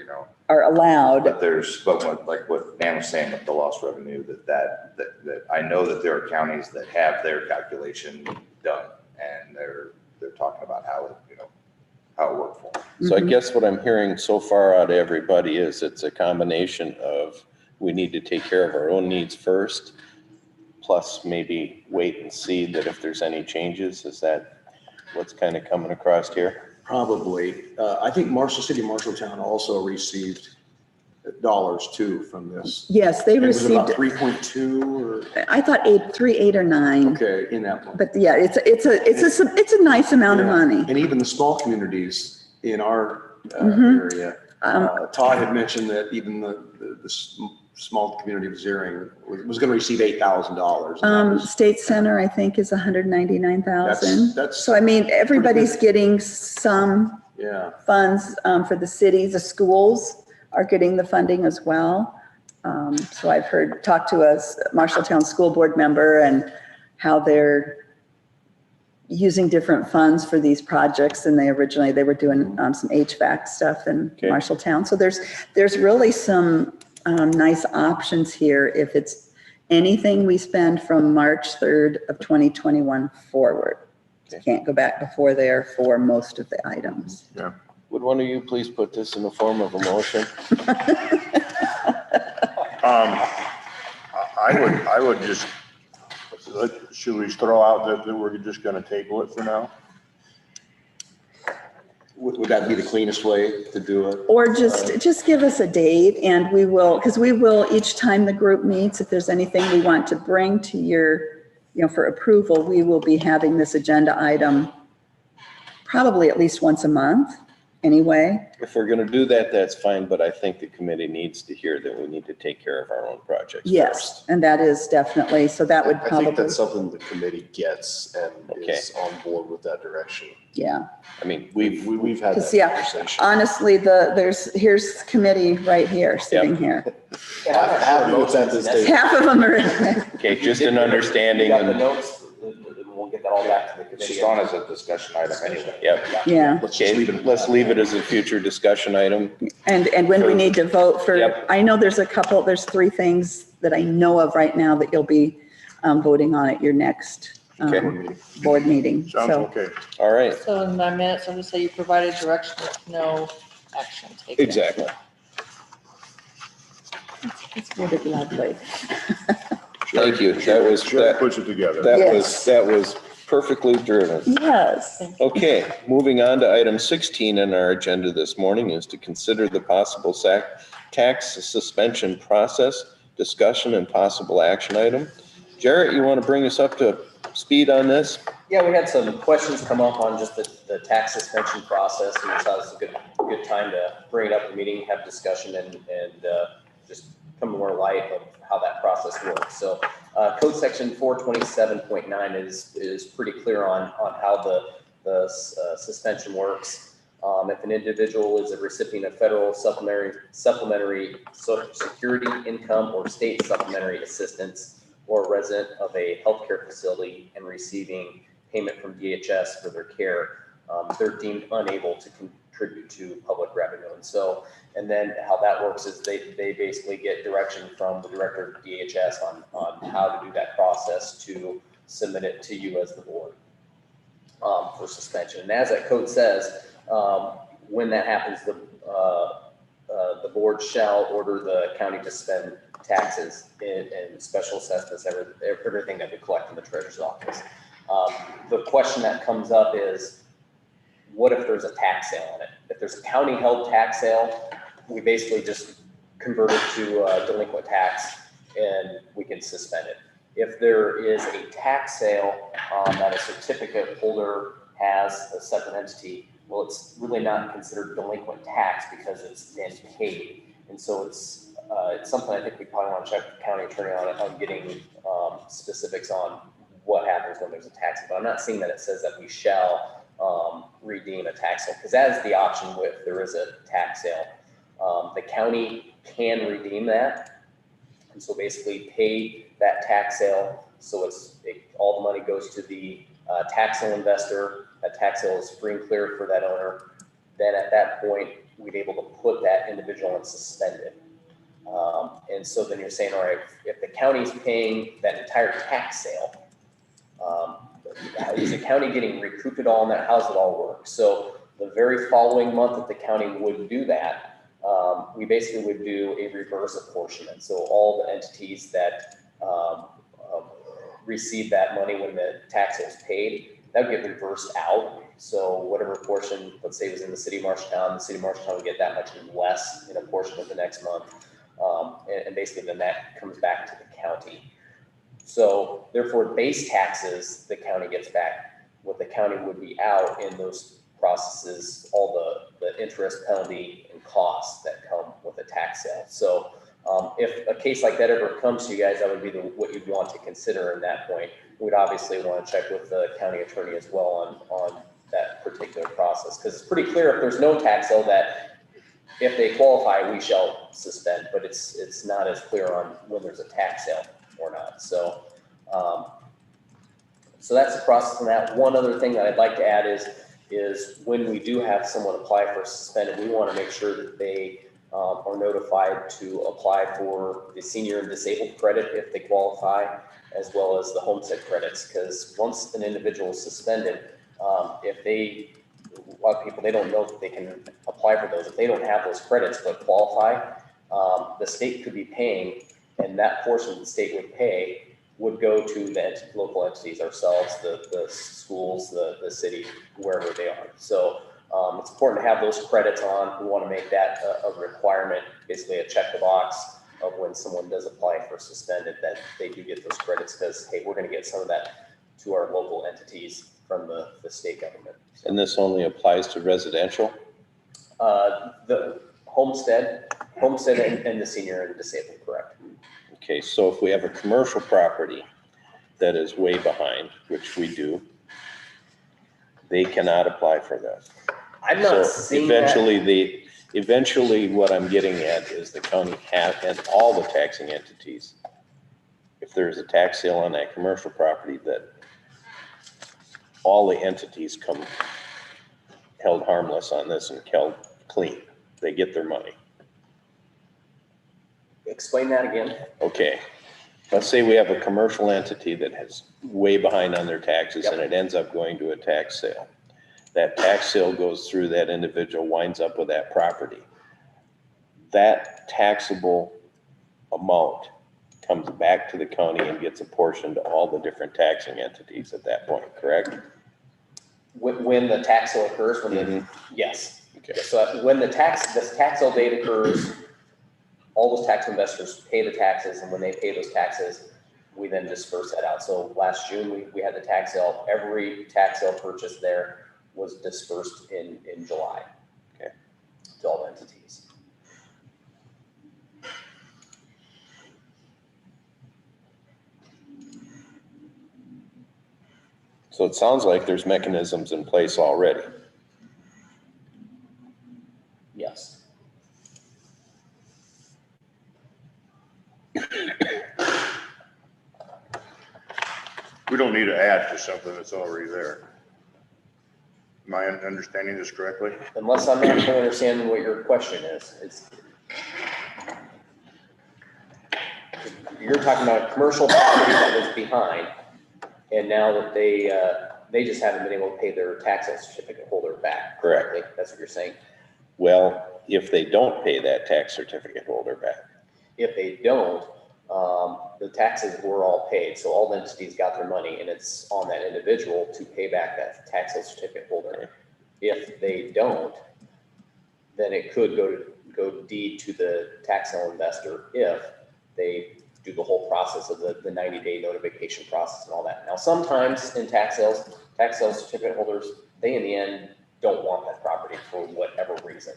are allowed. but like what Nan was saying with the lost revenue, that I know that there are counties that have their calculation done, and they're talking about how it worked for them. So I guess what I'm hearing so far out of everybody is it's a combination of we need to take care of our own needs first, plus maybe wait and see that if there's any changes. Is that what's kind of coming across here? Probably. I think City of Marshalltown also received dollars too from this. Yes, they It was about received, 3.2 I thought 8 or 9. or, okay, in that one. But yeah, it's a nice amount of Yeah. money. And even the small communities in our Mhm. area, Todd had mentioned that even the small community of Zering was going to receive $8,000. State Center, I think, is 199,000. That's So I mean, everybody's getting some yeah. funds for the cities. The schools are getting the funding as well. So I've talked to a Marshalltown school board member and how they're using different funds for these projects, and they were doing some HVAC stuff in Okay. Marshalltown. So there's really some nice options here if it's anything we spend from March 3rd of 2021 forward. Okay. Can't go back before there for most of the items. Would one of you please put this in the form of a motion? I would just, should we throw out that we're just gonna table it for now? Would that be the cleanest way to do it? Or just give us a date and we will, because we will, each time the group meets, if there's anything we want to bring to your, for approval, we will be having this agenda item probably at least once a month anyway. If we're gonna do that, that's fine, but I think the committee needs to hear that we need to take care of our own projects Yes, first. and that is definitely, so that would I think probably, that's something the committee gets and Okay. is on board with that direction. yeah. I mean, We've had Because, that yeah, conversation. honestly, here's committee right here, sitting here. Half of it's at this table. Half of them are, okay, just an understanding. You got the And notes, we'll get that all back to the It's committee. just on as a discussion item anyway. Yep. yeah. Okay, let's leave it as a future discussion item. And when we need to vote for, Yep. I know there's 3 things that I know of right now that you'll be voting on at your next Okay. board meeting. Sounds So, okay. All right, So in my minutes, I'm just say you provided direction with no action taken. exactly. it's worded lovely. Thank you. That was, Sure, puts it together. Yes. that was perfectly driven. Yes. Okay, moving on to item 16 on our agenda this morning is to consider the possible tax suspension process, discussion and possible action item. Jarrett, you want to bring us up to speed on this? Yeah, we had some questions come up on just the tax suspension process, and we thought it was a good time to bring it up in the meeting, have discussion, and just come to more light of how that process works. So code section 427.9 is pretty clear on how the suspension works. If an individual is a recipient of federal supplementary social security income or state supplementary assistance, or a resident of a healthcare facility and receiving payment from DHS for their care, they're deemed unable to contribute to public revenue. And then how that works is they basically get direction from the director of DHS on how to do that process to submit it to you as the board for suspension. And as that code says, when that happens, the board shall order the county to spend taxes and special assessments, everything that we collect in the treasurer's office. The question that comes up is, what if there's a tax sale on it? If there's a county held tax sale, we basically just convert it to delinquent tax and we can suspend it. If there is a tax sale that a certificate holder has a separate entity, well, it's really not considered delinquent tax because it's been paid. And so it's something I think we probably want to check the county attorney on getting specifics on what happens when there's a tax. But I'm not seeing that it says that we shall redeem a tax sale, because that is the option if there is a tax sale. The county can redeem that, and so basically pay that tax sale. So all the money goes to the tax sale investor. That tax sale is free and clear for that owner. Then at that point, we'd be able to put that individual and suspend it. And so then you're saying, all right, if the county's paying that entire tax sale, is the county getting recouped it all, and how does it all work? So the very following month that the county would do that, we basically would do a reverse apportionment. So all the entities that receive that money when the tax is paid, that would get reversed out. So whatever portion, let's say, was in the city of Marshalltown, the city of Marshalltown would get that much less in a portion of the next month. And basically then that comes back to the county. So therefore, base taxes, the county gets back. What the county would be out in those processes, all the interest, penalty, and costs that come with a tax sale. So if a case like that ever comes to you guys, that would be what you'd want to consider in that point. We'd obviously want to check with the county attorney as well on that particular process, because it's pretty clear if there's no tax sale that if they qualify, we shall suspend, but it's not as clear on when there's a tax sale or not. So, so that's the process on that. One other thing that I'd like to add is when we do have someone apply for suspended, we want to make sure that they are notified to apply for the senior and disabled credit if they qualify, as well as the homestead credits. Because once an individual is suspended, a lot of people, they don't know that they can apply for those. If they don't have those credits but qualify, the state could be paying, and that portion the state would pay would go to the local entities, ourselves, the schools, the city, wherever they are. So it's important to have those credits on. We want to make that a requirement, basically a check the box of when someone does apply for suspended, that they do get those credits, because, hey, we're going to get some of that to our local entities from the state government. And this only applies to residential? The homestead and the senior and disabled, correct. Okay, so if we have a commercial property that is way behind, which we do, they cannot apply for this. I'm not So seeing eventually what I'm getting at is the county and all the taxing entities, if there's a tax sale on that commercial property, that all the entities come held harmless on this and held clean. They get their money. Explain that again. Okay, let's say we have a commercial entity that has way behind on their taxes, and it ends up going to a tax sale. That tax sale goes through, that individual winds up with that property. That taxable amount comes back to the county and gets apportioned to all the different taxing entities at that point, correct? When the tax sale occurs, yes. Okay. So when this tax sale date occurs, all those tax investors pay the taxes, and when they pay those taxes, we then disperse that out. So last June, we had the tax sale. Every tax sale purchase there was dispersed in July. Okay. To all entities. So it sounds like there's mechanisms in place already. Yes. We don't need to add to something that's already there. Am I understanding this correctly? Unless I'm not fully understanding what your question is. You're talking about a commercial property that was behind, and now that they just haven't been able to pay their tax certificate holder back. Correctly. That's what you're saying. Well, if they don't pay that tax certificate holder back. If they don't, the taxes were all paid, so all the entities got their money, and it's on that individual to pay back that tax certificate holder. If they don't, then it could go deed to the tax sale investor if they do the whole process of the 90-day notification process and all that. Now, sometimes in tax sale certificate holders, they in the end don't want that property for whatever reason.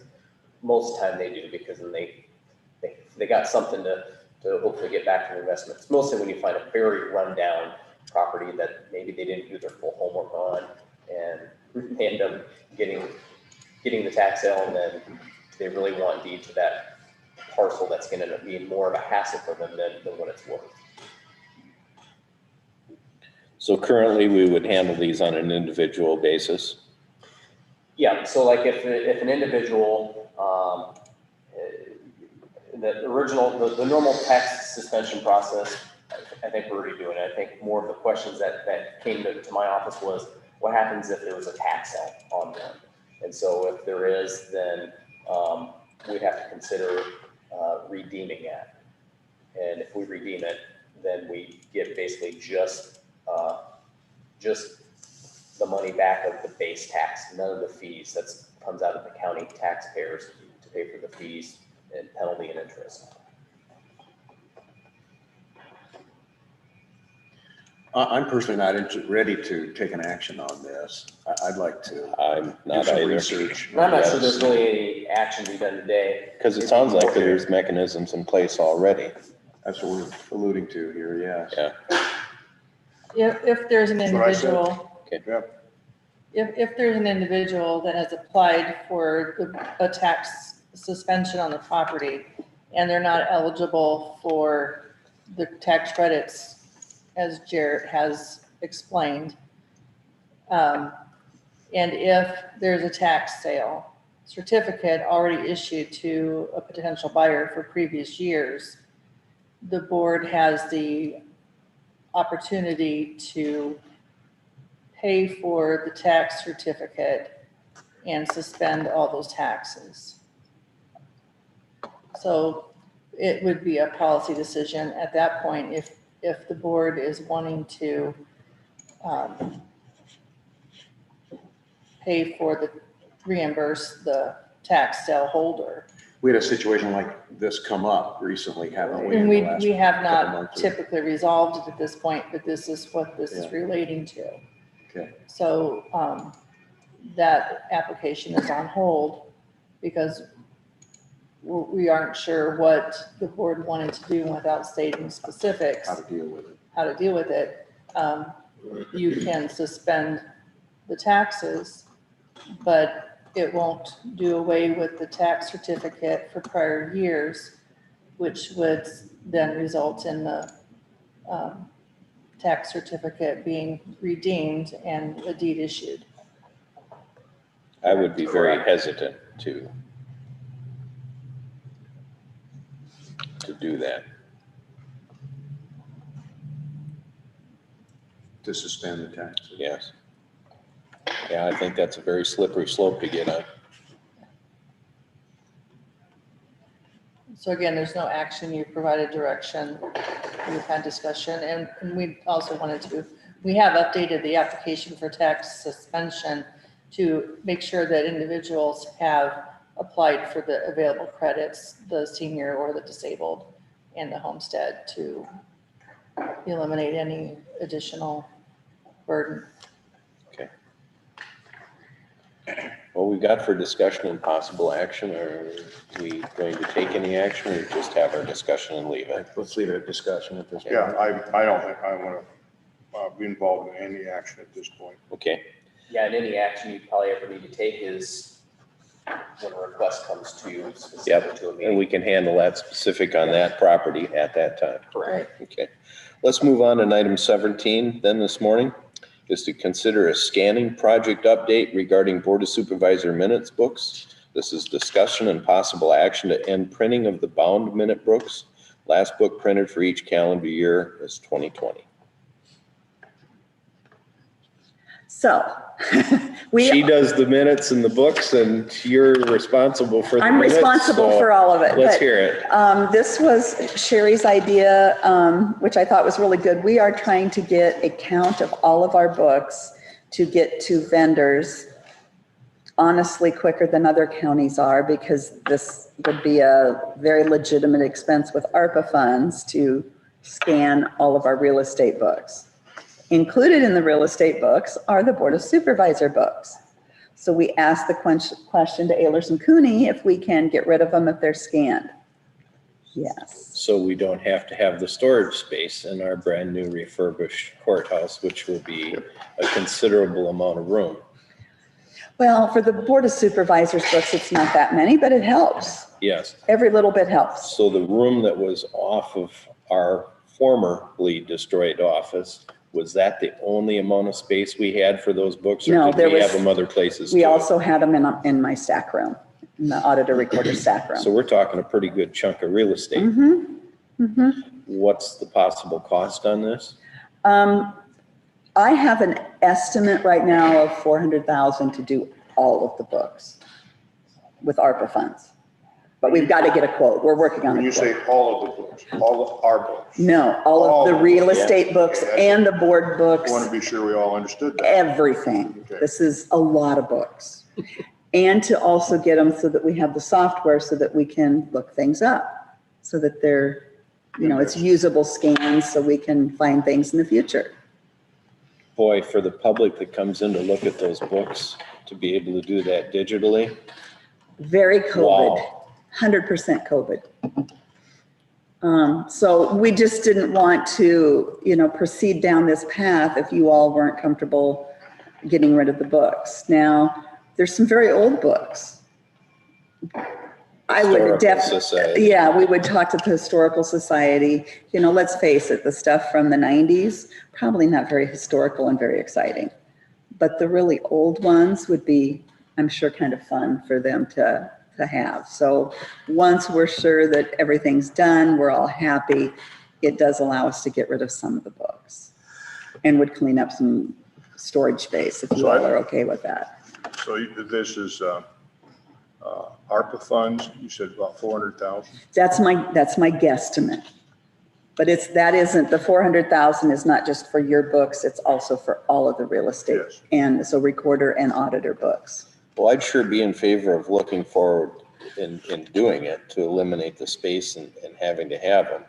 Most of the time they do, because then they got something to hopefully get back to their investment. It's mostly when you find a very rundown property that maybe they didn't do their full homework on, and random getting the tax sale, and then they really want deed to that parcel, that's gonna end up being more of a hassle for them than what it's worth. So currently, we would handle these on an individual basis. Yeah, so like if an individual, the original, the normal tax suspension process, I think we're already doing it. I think more of the questions that came to my office was, what happens if there was a tax sale on them? And so if there is, then we'd have to consider redeeming that. And if we redeem it, then we get basically just the money back of the base tax, none of the fees. That comes out of the county taxpayers to pay for the fees and penalty and interest. I'm personally not ready to take an action on this. I'd like to I'm do not some either. research. And I'm not sure there's really any action to be done today. Because it sounds like there's mechanisms in place already. That's what we're alluding to here, yes. Yeah. If there's an That's what I said. individual, Yeah. if there's an individual that has applied for a tax suspension on the property and they're not eligible for the tax credits, as Jarrett has explained, and if there's a tax sale certificate already issued to a potential buyer for previous years, the board has the opportunity to pay for the tax certificate and suspend all those taxes. So it would be a policy decision at that point if the board is wanting to pay for reimburse the tax sale holder. We had a situation like this come up recently, haven't we? And in the last we have couple not months? typically resolved it at this point, but this is what this is Yeah. relating to. Okay. So that application is on hold because we aren't sure what the board wanted to do without stating specifics, How to deal with it. how to deal with it. You can suspend the taxes, but it won't do away with the tax certificate for prior years, which would then result in the tax certificate being redeemed and a deed issued. I would be very hesitant to do that. To suspend the taxes. Yes. Yeah, I think that's a very slippery slope to get on. So again, there's no action, you provided direction, we've had discussion, and we also we have updated the application for tax suspension to make sure that individuals have applied for the available credits, the senior or the disabled, and the homestead, to eliminate any additional burden. Okay. What we got for discussion and possible action, are we going to take any action or just have our discussion and leave it? Let's leave it at discussion at this point. Yeah, I don't think I want to be involved in any action at this point. Okay, Yeah, and any action you probably ever need to take is when a request comes to you specific to a and meeting. we can handle that specific on that property at that time. Correct. Okay, let's move on to item 17 then this morning, is to consider a scanning project update regarding Board of Supervisor minutes books. This is discussion and possible action to end printing of the bound minute books. Last book printed for each calendar year is 2020. So She does the minutes and the books and you're responsible for the I'm minutes, responsible so for all of it. Let's but, hear it. This was Sherry's idea, which I thought was really good. We are trying to get a count of all of our books to get to vendors honestly quicker than other counties are, because this would be a very legitimate expense with ARPA funds to scan all of our real estate books. Included in the real estate books are the Board of Supervisor books. So we asked the question to Ehlers and Cooney if we can get rid of them if they're scanned. Yes. So we don't have to have the storage space in our brand new refurbished courthouse, which will be a considerable amount of room. Well, for the Board of Supervisors books, it's not that many, but it helps. Yes. Every little bit helps. So the room that was off of our formerly destroyed office, was that the only amount of space we had for those books? No, Or there did we was- have them other places We too? also had them in my stack room, in the auditor recorder stack So room. we're talking a pretty good chunk of real estate. What's the possible cost on this? I have an estimate right now of 400,000 to do all of the books with ARPA funds. But we've got to get a quote. We're working on When a you say quote. all of the books, all of our books, No, all of the All, real yeah. estate books Okay, and the board I books, want to be sure we all understood that. everything. Okay. This is a lot of books. And to also get them so that we have the software so that we can look things up, so that they're, it's usable scans so we can find things in the future. Boy, for the public that comes in to look at those books, to be able to do that digitally, Very COVID, Wow. 100% COVID. So we just didn't want to, proceed down this path if you all weren't comfortable getting rid of the books. Now, there's some very old books. I would Historical definitely, Society. yeah, we would talk to the Historical Society. Let's face it, the stuff from the 90s, probably not very historical and very exciting. But the really old ones would be, I'm sure, kind of fun for them to have. So once we're sure that everything's done, we're all happy, it does allow us to get rid of some of the books and would clean up some storage space if you all are okay with that. So this is ARPA funds, you said about 400,000? That's my guesstimate. But the 400,000 is not just for your books, it's also for all of the real estate. Yes. And so recorder and auditor books. well, I'd sure be in favor of looking forward in doing it to eliminate the space and having to have them,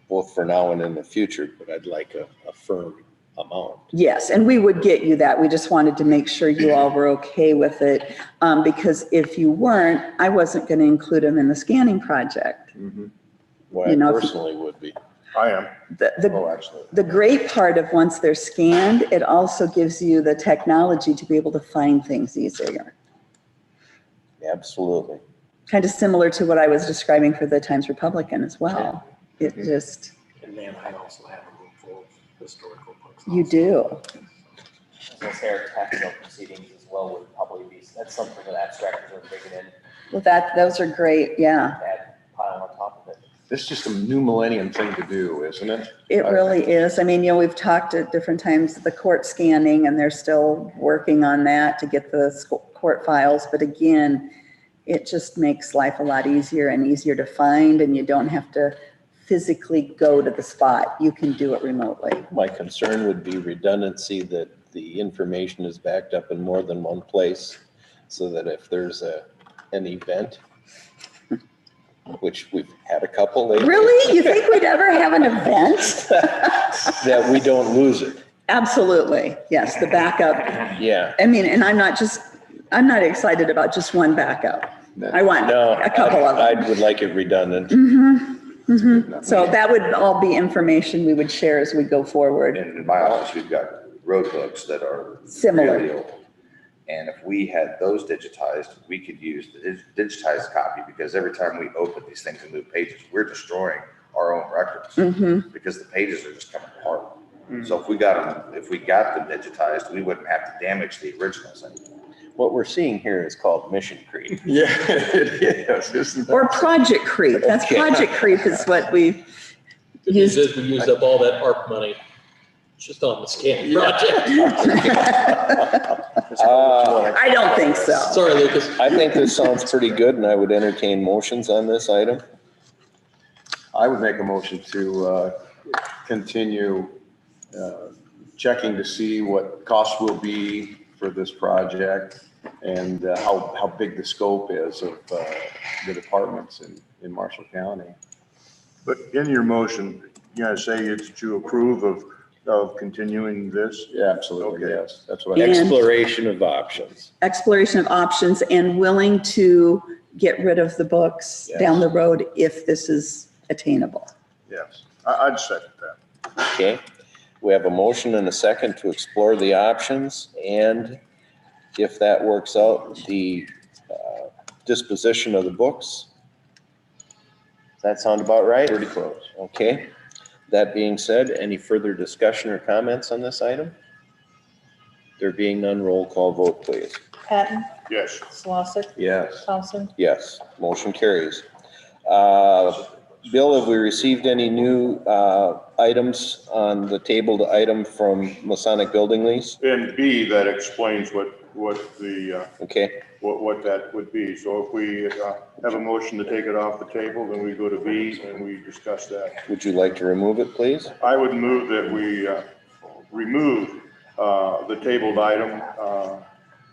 both for now and in the future, but I'd like a firm amount. Yes, and we would get you that. We just wanted to make sure you all were okay with it. Because if you weren't, I wasn't going to include them in the scanning project. Well, I personally would be. I am. Actually. The great part of once they're scanned, it also gives you the technology to be able to find things easier. Absolutely. Kind of similar to what I was describing for the Times Republican as well. It just, And then I also have a room full of historical books. you also. do. I was gonna say our tax sale proceedings as well would probably be, that's something that abstractors are bringing in, Well, those are great, yeah. add pile on top of it. This is just a new millennium thing to do, isn't it? It really is. I mean, we've talked at different times, the court scanning, and they're still working on that to get the court files. But again, it just makes life a lot easier and easier to find, and you don't have to physically go to the spot. You can do it remotely. My concern would be redundancy, that the information is backed up in more than one place, so that if there's an event, which we've had a couple lately. Really? You think we'd ever have an event? That we don't lose it. Absolutely. Yes, the backup. Yeah. I mean, and I'm not excited about just one backup. I want No, a couple of them. I would like it redundant. So that would all be information we would share as we go forward. And in my office, we've got road books that are Similar. really old. And if we had those digitized, we could use the digitized copy, because every time we open these things and move pages, we're destroying our own records because the pages are just coming apart. So if we got them digitized, we wouldn't have to damage the originals anymore. What we're seeing here is called mission creep. Yeah, it is, isn't it? Or project creep. That's project creep is what we used. We used up all that ARP money just on the scanning project. I don't think so. Sorry, Lucas. I think this sounds pretty good, and I would entertain motions on this item. I would make a motion to continue checking to see what costs will be for this project and how big the scope is of the departments in Marshall County. But in your motion, you gotta say it's to approve of continuing this? Yeah, absolutely, Okay. yes. That's what I. And- Exploration of options. Exploration of options and willing to get rid of the books Yes. down the road if this is attainable. Yes, I'd second that. Okay. We have a motion and a second to explore the options and if that works out, the disposition of the books. Does that sound about right? Pretty close. Okay. That being said, any further discussion or comments on this item? There being none, roll call vote, please. Patton, Yes. Slosik, Yes. Thompson, Yes, motion carries. Bill, have we received any new items on the tabled item from Masonic Building Lease? And B, that explains what the, Okay, what that would be. So if we have a motion to take it off the table, then we go to B and we discuss that. would you like to remove it, please? I would move that we remove the tabled item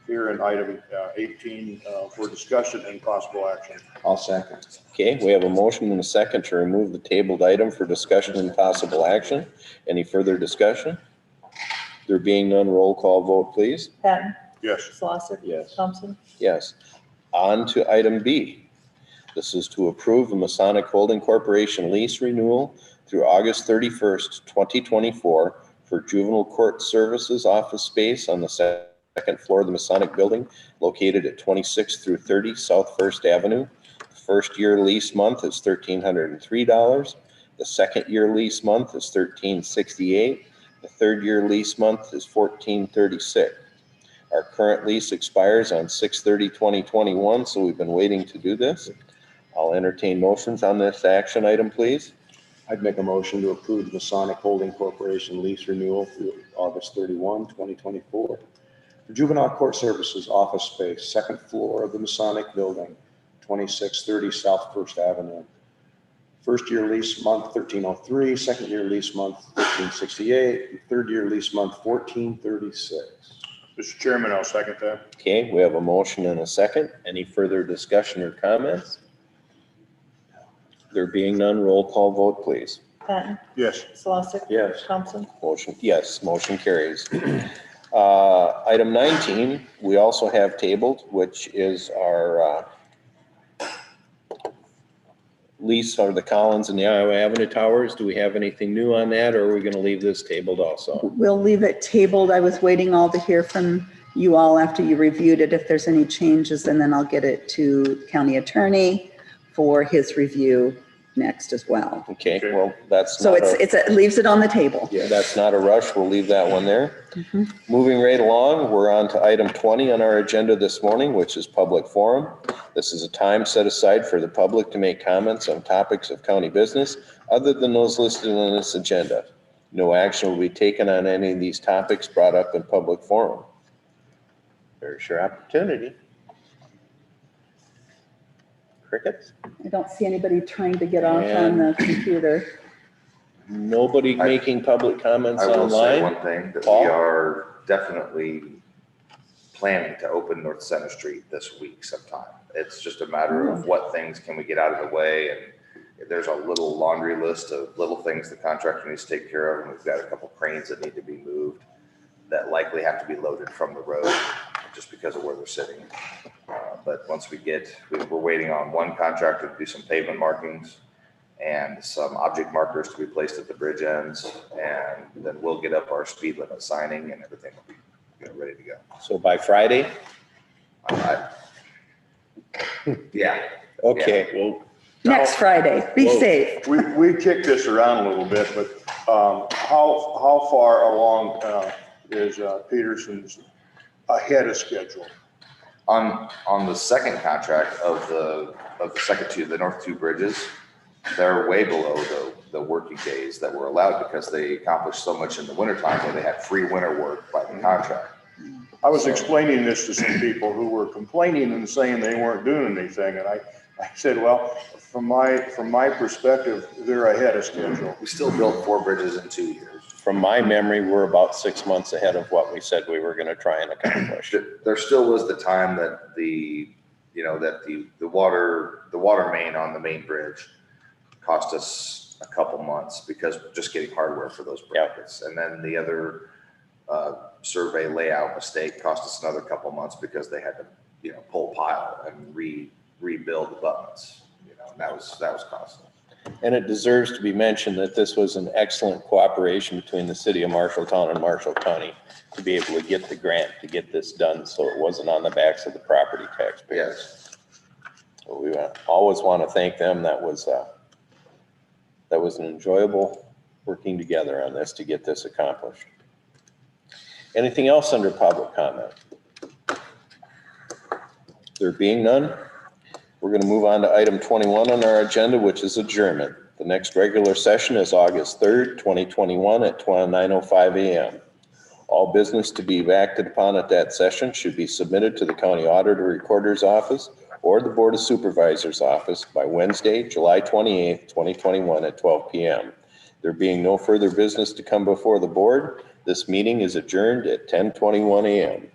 here in item 18 for discussion and possible action. I'll second. Okay, we have a motion and a second to remove the tabled item for discussion and possible action. Any further discussion? There being none, roll call vote, please. Patton, Yes. Slosik, Yes. Thompson, Yes. On to item B. This is to approve the Masonic Holding Corporation lease renewal through August 31st, 2024 for juvenile court services office space on the second floor of the Masonic Building located at 26th through 30 South First Avenue. The first year lease month is $1,303. The second year lease month is $1,368. The third year lease month is $1,436. Our current lease expires on 6/30/2021, so we've been waiting to do this. I'll entertain motions on this action item, please. I'd make a motion to approve the Masonic Holding Corporation lease renewal through August 31, 2024. For juvenile court services office space, second floor of the Masonic Building, 2630 South First Avenue. First year lease month, $1,303, second year lease month, $1,368, and third year lease month, $1,436. Mr. Chairman, I'll second that. Okay, we have a motion and a second. Any further discussion or comments? There being none, roll call vote, please. Patton, Yes. Slosik, Yes. Thompson, Motion, yes, motion carries. Item 19, we also have tabled, which is our lease of the Collins and the Iowa Avenue Towers. Do we have anything new on that, or are we gonna leave this tabled also? We'll leave it tabled. I was waiting all to hear from you all after you reviewed it, if there's any changes, and then I'll get it to county attorney for his review next as well. Okay, well, that's So not it leaves it on the table. that's not a rush. We'll leave that one there. Moving right along, we're on to item 20 on our agenda this morning, which is public forum. This is a time set aside for the public to make comments on topics of county business other than those listed on this agenda. No action will be taken on any of these topics brought up in public forum. There's your opportunity. Crickets? I don't see anybody trying to get off on the computer. Nobody making public comments I will say online? one thing, that Paul? we are definitely planning to open North Center Street this week sometime. It's just a matter of what things can we get out of the way, and there's a little laundry list of little things the contractor needs to take care of, and we've got a couple cranes that need to be moved that likely have to be loaded from the road just because of where they're sitting. But once we're waiting on one contractor to do some pavement markings and some object markers to be placed at the bridge ends, and then we'll get up our speed limit signing and everything will be ready to go. So by Friday? Yeah. Okay, well, Next Friday, be Well, safe. We kicked this around a little bit, but how far along is Peterson's ahead of schedule? On the second contract of the second two, the north two bridges, they're way below the working days that were allowed because they accomplished so much in the wintertime where they had free winter work by the contract. I was explaining this to some people who were complaining and saying they weren't doing anything, and I said, well, from my perspective, they're ahead of schedule. We still built 4 bridges in 2 years. from my memory, we're about 6 months ahead of what we said we were gonna try and accomplish. There still was the time that the water main on the main bridge cost us a couple months because just getting hardware for those brackets. And then the other survey layout mistake cost us another couple months because they had to, pull pile and rebuild the abutments, and that was costly. And it deserves to be mentioned that this was an excellent cooperation between the city of Marshalltown and Marshall County to be able to get the grant to get this done, so it wasn't on the backs of the property taxpayers. So we always want to thank them. That was an enjoyable working together on this to get this accomplished. Anything else under public comment? There being none, we're going to move on to item 21 on our agenda, which is adjournment. The next regular session is August 3rd, 2021 at 9:05 a.m. All business to be acted upon at that session should be submitted to the County Auditor Recorder's Office or the Board of Supervisors Office by Wednesday, July 28th, 2021 at 12 p.m. There being no further business to come before the board, this meeting is adjourned at 10:21 a.m.